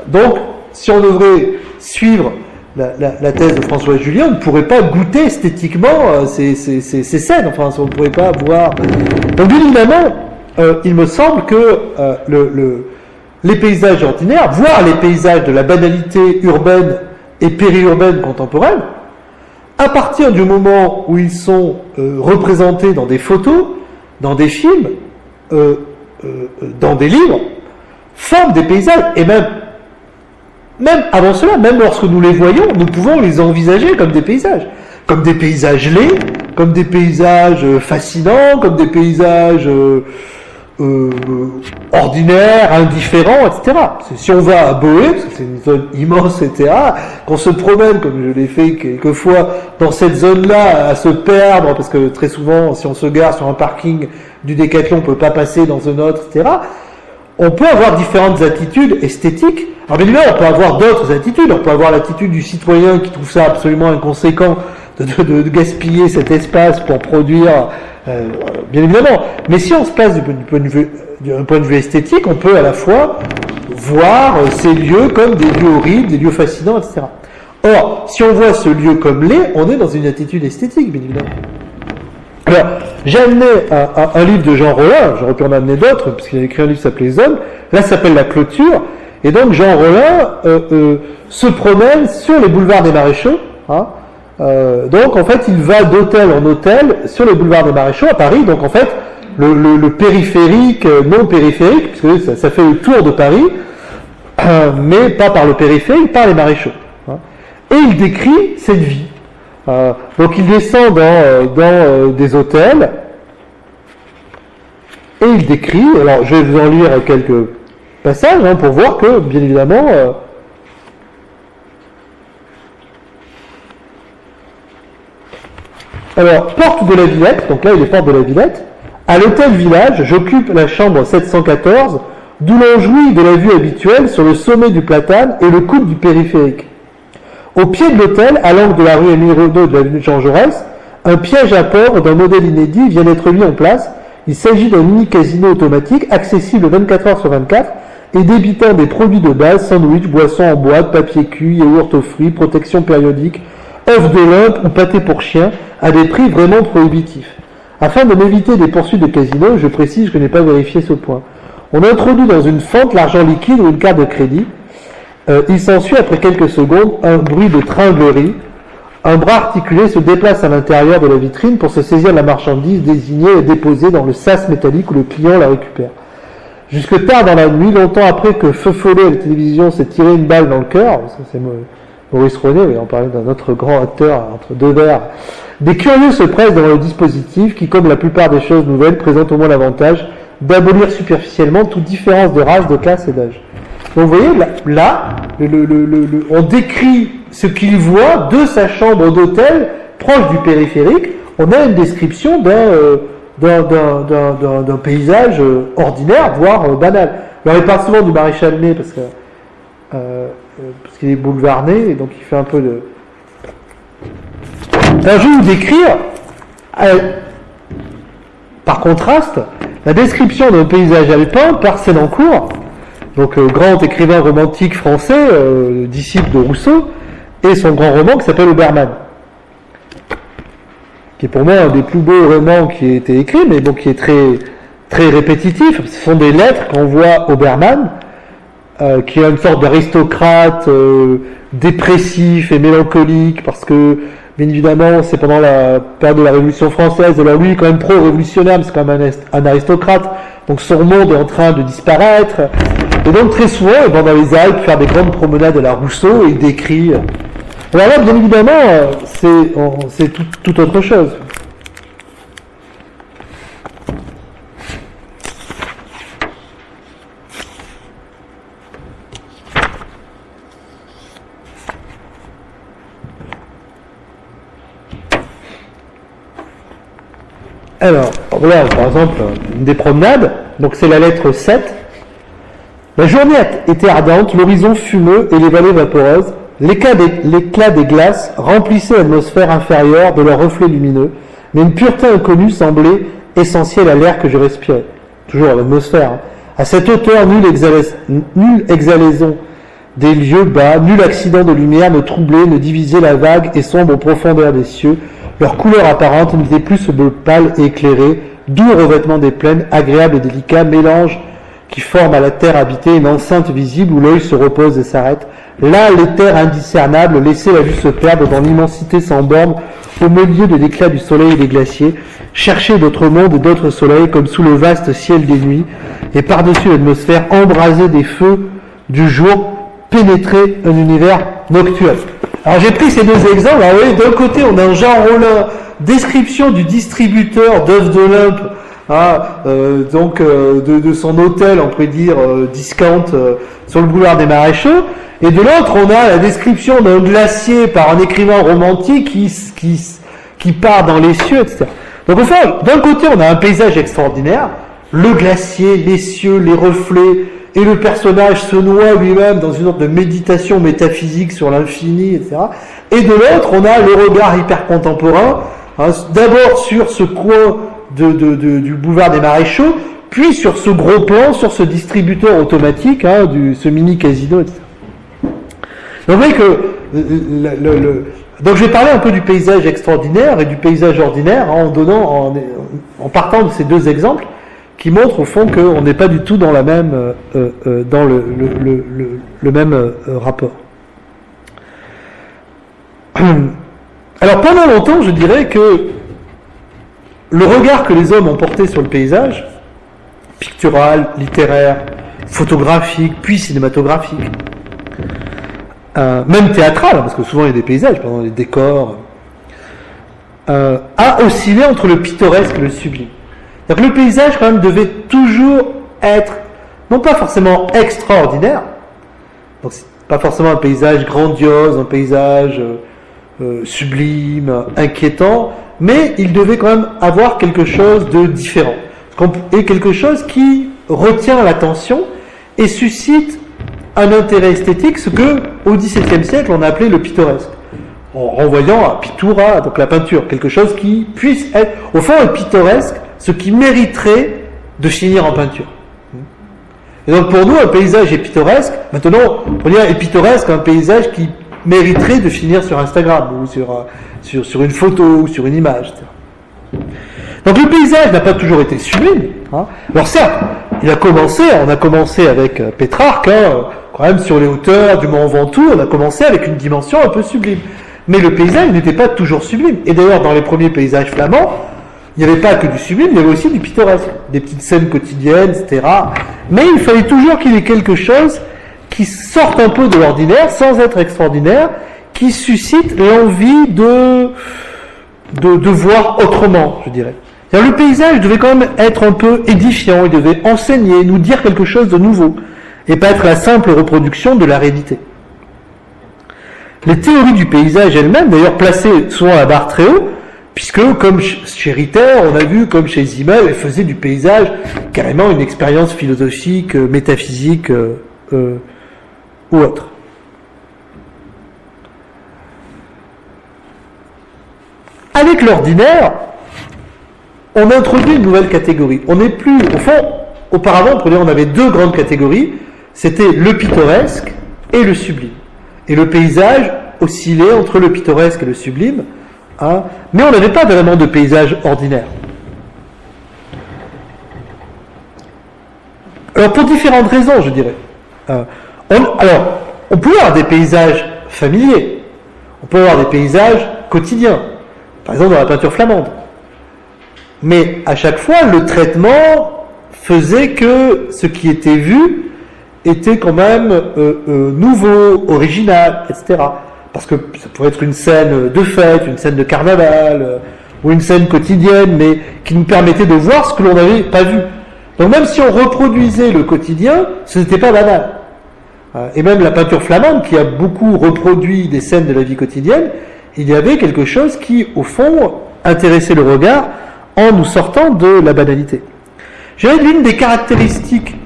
Donc, si on devrait suivre la thèse de François Julien, on ne pourrait pas goûter esthétiquement ces scènes. Enfin, on ne pourrait pas voir. Donc, bien évidemment, il me semble que les paysages ordinaires, voire les paysages de la banalité urbaine et périurbaine contemporaine, à partir du moment où ils sont représentés dans des photos, dans des films, dans des livres, forment des paysages, et même avant cela, même lorsque nous les voyons, nous pouvons les envisager comme des paysages laids, comme des paysages fascinants, comme des paysages ordinaires, indifférents, etc. Si on va à Boé, parce que c'est une zone immense, etc., qu'on se promène, comme je l'ai fait quelquefois, dans cette zone-là, à se perdre, parce que très souvent, si on se gare sur un parking du Décathlon, on peut pas passer dans un autre, etc., on peut avoir différentes attitudes esthétiques. Alors bien évidemment, on peut avoir d'autres attitudes. On peut avoir l'attitude du citoyen qui trouve ça absolument inconséquent de gaspiller cet espace pour produire, bien évidemment. Mais si on se place d'un point de vue esthétique, on peut à la fois voir ces lieux comme des lieux horribles, des lieux fascinants, etc. Or, si on voit ce lieu comme laid, on est dans une attitude esthétique, bien évidemment. Alors, j'ai amené un livre de Jean Rollin, j'aurais pu en amener d'autres, puisqu'il a écrit un livre qui s'appelait Les Hommes, là ça s'appelle La Clôture, et donc Jean Rollin se promène sur les boulevards des Maréchaux, hein, donc en fait il va d'hôtel en hôtel sur les boulevards des Maréchaux à Paris, donc en fait le périphérique, non périphérique, puisque ça fait le tour de Paris, mais pas par le périphérique, par les Maréchaux, hein, et il décrit cette vie. Donc il descend dans des hôtels et il décrit, alors je vais vous en lire quelques passages pour voir que, bien évidemment, alors, porte de la Villette, donc là il est porte de la Villette, à l'hôtel Village, j'occupe la chambre 714, d'où l'on jouit de la vue habituelle sur le sommet du Platane et le coude du périphérique. Au pied de l'hôtel, à l'angle de la rue Émile Renaud et de l'avenue Jean Jaurès, un piège à port d'un modèle inédit vient d'être mis en place. Il s'agit d'un mini-casino automatique accessible 24 heures sur 24 et débitant des produits de base, sandwich, boissons en boîte, papier cul, yaourt aux fruits, protection périodique, œufs d'Olympe ou pâté pour chien à des prix vraiment prohibitifs. Afin de m'éviter des poursuites de casino, je précise que je n'ai pas vérifié ce point. On introduit dans une fente l'argent liquide ou une carte de crédit. Il s'ensuit après quelques secondes un bruit de tringlerie. Un bras articulé se déplace à l'intérieur de la vitrine pour se saisir de la marchandise désignée et déposée dans le sas métallique où le client la récupère. Jusque tard dans la nuit, longtemps après que Feu Follet à la télévision s'est tiré une balle dans le cœur, ça c'est Maurice René, on parlait d'un autre grand acteur entre deux verres, des curieux se pressent devant le dispositif qui, comme la plupart des choses nouvelles, présente au moins l'avantage d'abolir superficiellement toute différence de race, de classe et d'âge. Donc vous voyez, là on décrit ce qu'il voit de sa chambre d'hôtel proche du périphérique. On a une description d'un paysage ordinaire, voire banal. Alors il parle souvent du maréchal Ney parce qu'il est boulevardé, et donc il fait un peu de... Alors je vais vous décrire, par contraste, la description d'un paysage alpin par Sénancour, donc grand écrivain romantique français, disciple de Rousseau, et son grand roman qui s'appelle Obermann, qui est pour moi un des plus beaux romans qui a été écrit, mais bon, qui est très, très répétitif. Ce sont des lettres qu'envoie Obermann, qui est une sorte d'aristocrate dépressif et mélancolique, parce que, bien évidemment, c'est pendant la période de la Révolution française, alors lui, quand même pro-révolutionnaire, mais c'est quand même un aristocrate, donc son monde est en train de disparaître, et donc très souvent, il va dans les Alpes faire des grandes promenades à la Rousseau, et il décrit... Alors là, bien évidemment, c'est tout autre chose. Alors, voilà, par exemple, une des promenades, donc c'est la lettre 7. La journée était ardente, l'horizon fumeux et les vallées vaporeuses. L'éclat des glaces remplissait l'atmosphère inférieure de leurs reflets lumineux, mais une pureté inconnue semblait essentielle à l'air que je respirais. Toujours à l'atmosphère. Hein. À cette hauteur, nulle exhalaison des lieux bas, nul accident de lumière ne troublait, ne divisait la vague et sombre profondeur des cieux. Leur couleur apparente n'était plus ce bleu pâle et éclairé, doux revêtement des plaines, agréable et délicat, mélange qui forme à la terre habitée une enceinte visible où l'œil se repose et s'arrête. Là, l'éther indiscernable laissait la vue se perdre dans l'immensité sans borne, au milieu de l'éclat du soleil et des glaciers, chercher d'autres mondes et d'autres soleils comme sous le vaste ciel des nuits, et par-dessus l'atmosphère embrasée des feux du jour, pénétrer un univers nocturne. Alors j'ai pris ces deux exemples. Alors, vous voyez, d'un côté, on a un Jean Rollin, description du distributeur d'œufs d'Olympe, de son hôtel, on pourrait dire, discount sur le boulevard des Maréchaux, et de l'autre, on a la description d'un glacier par un écrivain romantique qui part dans les cieux, etc. Donc au fond, d'un côté, on a un paysage extraordinaire, le glacier, les cieux, les reflets, et le personnage se noie lui-même dans une sorte de méditation métaphysique sur l'infini, etc. Et de l'autre, on a le regard hyper contemporain, d'abord sur ce coin du boulevard des Maréchaux, puis sur ce gros plan, sur ce distributeur automatique, ce mini casino, etc. Donc vous voyez que donc je vais parler un peu du paysage extraordinaire et du paysage ordinaire en partant de ces deux exemples qui montrent au fond qu'on n'est pas du tout dans la même dans le même rapport. Alors pendant longtemps, je dirais que le regard que les hommes ont porté sur le paysage, pictural, littéraire, photographique, puis cinématographique, même théâtral, parce que souvent il y a des paysages, par exemple les décors, a oscillé entre le pittoresque et le sublime. Donc le paysage quand même devait toujours être, non pas forcément extraordinaire, donc c'est pas forcément un paysage grandiose, un paysage sublime, inquiétant, mais il devait quand même avoir quelque chose de différent, et quelque chose qui retient l'attention et suscite un intérêt esthétique, ce que au XVIIe siècle on a appelé le pittoresque, en renvoyant à pittura, donc la peinture, quelque chose qui puisse être, au fond, un pittoresque, ce qui mériterait de finir en peinture. Et donc pour nous, un paysage est pittoresque. Maintenant, on peut dire est pittoresque un paysage qui mériterait de finir sur Instagram ou sur une photo ou sur une image, etc. Donc le paysage n'a pas toujours été sublime. Alors certes, on a commencé avec Pétrarque, quand même sur les hauteurs du Mont Ventoux, on a commencé avec une dimension un peu sublime. Mais le paysage n'était pas toujours sublime. Et d'ailleurs, dans les premiers paysages flamands, il n'y avait pas que du sublime, il y avait aussi du pittoresque, des petites scènes quotidiennes, etc. Mais il fallait toujours qu'il y ait quelque chose qui sorte un peu de l'ordinaire, sans être extraordinaire, qui suscite l'envie de voir autrement, je dirais. C'est-à-dire, le paysage devait quand même être un peu édifiant, il devait enseigner, nous dire quelque chose de nouveau, et pas être la simple reproduction de la réalité. Les théories du paysage elles-mêmes, d'ailleurs placées souvent à la barre très haut, puisque comme chez Ritter, on a vu, comme chez Simmel, elle faisait du paysage carrément une expérience philosophique, métaphysique ou autre. Avec l'ordinaire, on introduit une nouvelle catégorie. On n'est plus, au fond, auparavant, on avait deux grandes catégories, c'était le pittoresque et le sublime. Et le paysage oscillait entre le pittoresque et le sublime, mais on n'avait pas vraiment de paysage ordinaire. Alors pour différentes raisons, je dirais. On peut avoir des paysages familiers, on peut avoir des paysages quotidiens, par exemple dans la peinture flamande. Mais à chaque fois, le traitement faisait que ce qui était vu était quand même nouveau, original, etc. Parce que ça pourrait être une scène de fête, une scène de carnaval, ou une scène quotidienne, mais qui nous permettait de voir ce que l'on n'avait pas vu. Donc même si on reproduisait le quotidien, ce n'était pas banal. Et même la peinture flamande, qui a beaucoup reproduit des scènes de la vie quotidienne, il y avait quelque chose qui, au fond, intéressait le regard en nous sortant de la banalité. Je dirais l'une des caractéristiques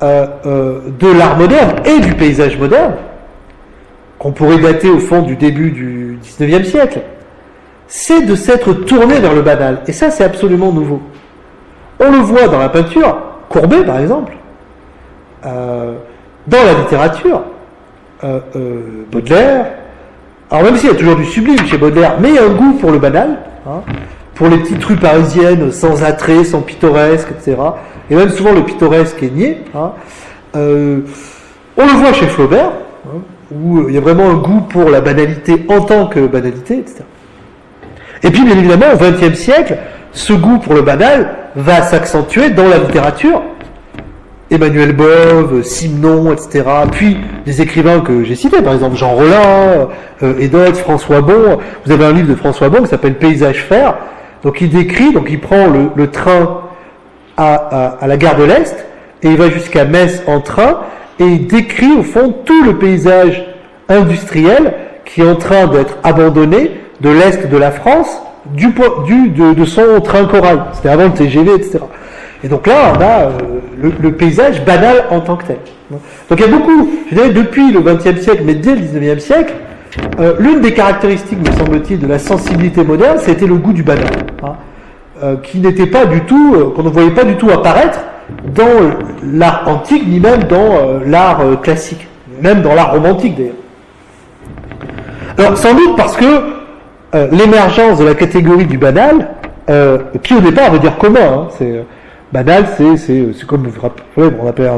de l'art moderne et du paysage moderne, qu'on pourrait dater au fond du début du 19e siècle, c'est de s'être tourné vers le banal. Et ça, c'est absolument nouveau. On le voit dans la peinture, Courbet par exemple, dans la littérature, Baudelaire. Alors même s'il y a toujours du sublime chez Baudelaire, mais il y a un goût pour le banal, hein, pour les petites rues parisiennes sans attrait, sans pittoresque, etc. Et même souvent le pittoresque est nié. Hein. On le voit chez Flaubert, hein, où il y a vraiment un goût pour la banalité en tant que banalité, etc. Et puis bien évidemment au XXe siècle, ce goût pour le banal va s'accentuer dans la littérature. Emmanuel Bove, Simenon, etc. Puis des écrivains que j'ai cités, par exemple Jean Rollin et d'autres, François Bon. Vous avez un livre de François Bon qui s'appelle Paysage Fer. Donc il décrit, donc il prend le train à la gare de l'Est et il va jusqu'à Metz en train et il décrit au fond tout le paysage industriel qui est en train d'être abandonné de l'Est de la France de son train choral. C'était avant le TGV, etc. Et donc là, on a le paysage banal en tant que tel. Donc il y a beaucoup, je dirais, depuis le XXe siècle, mais dès le XIXe siècle, l'une des caractéristiques, me semble-t-il, de la sensibilité moderne, c'était le goût du banal, hein, qui n'était pas du tout, qu'on ne voyait pas du tout apparaître dans l'art antique, ni même dans l'art classique, même dans l'art romantique d'ailleurs. Alors sans doute parce que l'émergence de la catégorie du banal, qui au départ veut dire commun, hein, banal, c'est comme vous rappelez, on appelait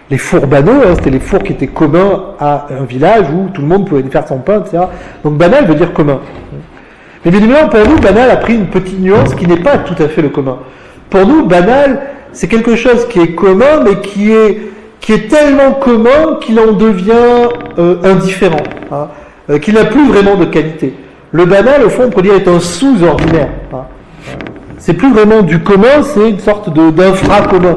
les fours banaux, hein, c'était les fours qui étaient communs à un village où tout le monde pouvait faire son pain, etc. Donc banal veut dire commun. Mais bien évidemment, pour nous, banal a pris une petite nuance qui n'est pas tout à fait le commun. Pour nous, banal, c'est quelque chose qui est commun, mais qui est tellement commun qu'il en devient indifférent, hein, qu'il n'a plus vraiment de qualité. Le banal, au fond, on pourrait dire, est un sous-ordinaire. Hein. C'est plus vraiment du commun, c'est une sorte d'infra-commun.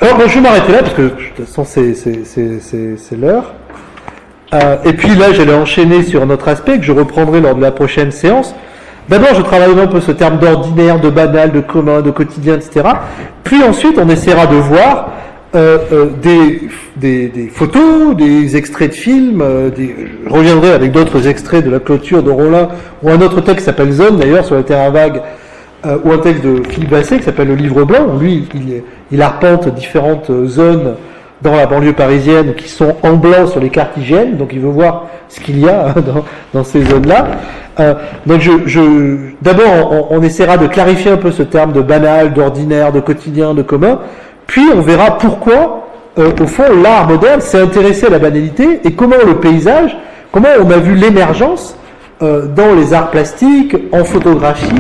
Alors, je vais m'arrêter là, parce que de toute façon, c'est l'heure. Et puis là, j'allais enchaîner sur un autre aspect que je reprendrai lors de la prochaine séance. D'abord, je travaillerai un peu ce terme d'ordinaire, de banal, de commun, de quotidien, etc. Puis ensuite, on essaiera de voir des photos, des extraits de films. Je reviendrai avec d'autres extraits de la clôture de Rollin, ou un autre texte qui s'appelle Zone, d'ailleurs, sur les terrains vagues, ou un texte de Philippe Basset qui s'appelle Le Livre Blanc, où lui, il arpente différentes zones dans la banlieue parisienne qui sont en blanc sur les cartes hygiènes, donc il veut voir ce qu'il y a dans ces zones-là. Donc d'abord on essaiera de clarifier un peu ce terme de banal, d'ordinaire, de quotidien, de commun, puis on verra pourquoi, au fond, l'art moderne s'est intéressé à la banalité et comment le paysage, comment on a vu l'émergence dans les arts plastiques, en photographie,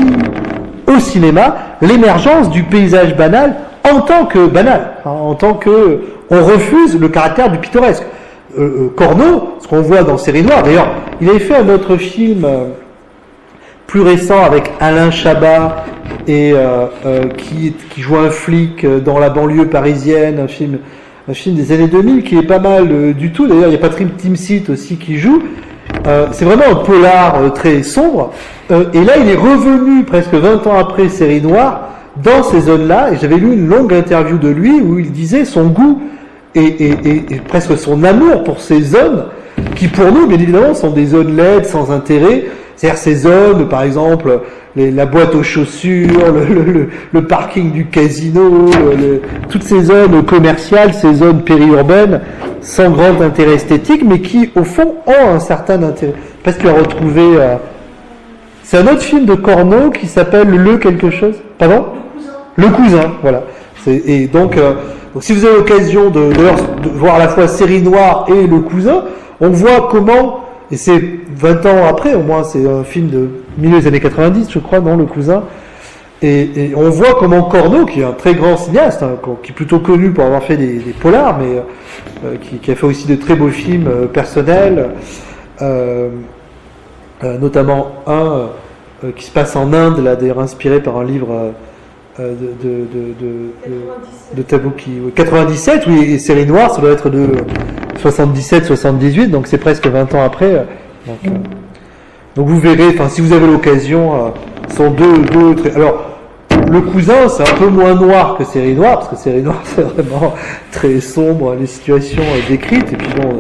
au cinéma, l'émergence du paysage banal en tant que banal, hein, en tant que on refuse le caractère du pittoresque. Corneau, ce qu'on voit dans Série Noire, d'ailleurs, il avait fait un autre film plus récent avec Alain Chabat et qui joue un flic dans la banlieue parisienne, un film des années 2000 qui est pas mal du tout. D'ailleurs, il y a Patrick Timsit aussi qui joue. C'est vraiment un polar très sombre. Et là, il est revenu presque 20 ans après Série Noire dans ces zones-là, et j'avais lu une longue interview de lui où il disait son goût et presque son amour pour ces zones qui pour nous, bien évidemment, sont des zones laides, sans intérêt. C'est-à-dire ces zones, par exemple, la boîte aux chaussures, le parking du casino, toutes ces zones commerciales, ces zones périurbaines, sans grand intérêt esthétique, mais qui, au fond, ont un certain intérêt. Parce qu'il a retrouvé... C'est un autre film de Corneau qui s'appelle Le quelque chose. Pardon ? Le cousin, voilà. Et donc, si vous avez l'occasion de voir à la fois Série Noire et Le cousin, on voit comment, et c'est 20 ans après, au moins, c'est un film de milieu des années 90, je crois, non, Le cousin, et on voit comment Corneau, qui est un très grand cinéaste, hein, qui est plutôt connu pour avoir fait des polars, mais qui a fait aussi de très beaux films personnels, notamment un qui se passe en Inde, là, d'ailleurs inspiré par un livre de Tabouki. 97, oui, et Série Noire, ça doit être de 77-78, donc c'est presque 20 ans après. Donc vous verrez, enfin si vous avez l'occasion, sont deux alors le cousin, c'est un peu moins noir que Série Noire, parce que Série Noire, c'est vraiment très sombre, les situations décrites, et puis bon,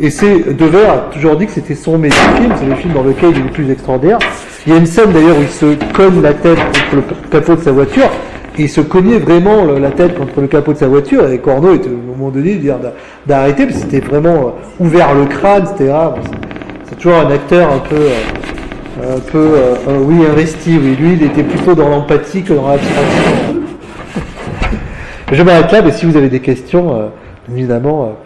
et c'est, Devers a toujours dit que c'était son meilleur film, c'est le film dans lequel il est le plus extraordinaire. Il y a une scène d'ailleurs où il se cogne la tête contre le capot de sa voiture, et il se cognait vraiment la tête contre le capot de sa voiture, et Corneau était au moment donné dire d'arrêter, parce que c'était vraiment ouvert le crâne, etc. Bon, c'est toujours un acteur un peu, oui, investi, oui. Lui, il était plutôt dans l'empathie que dans l'abstraction. Je m'arrête là, mais si vous avez des questions, évidemment,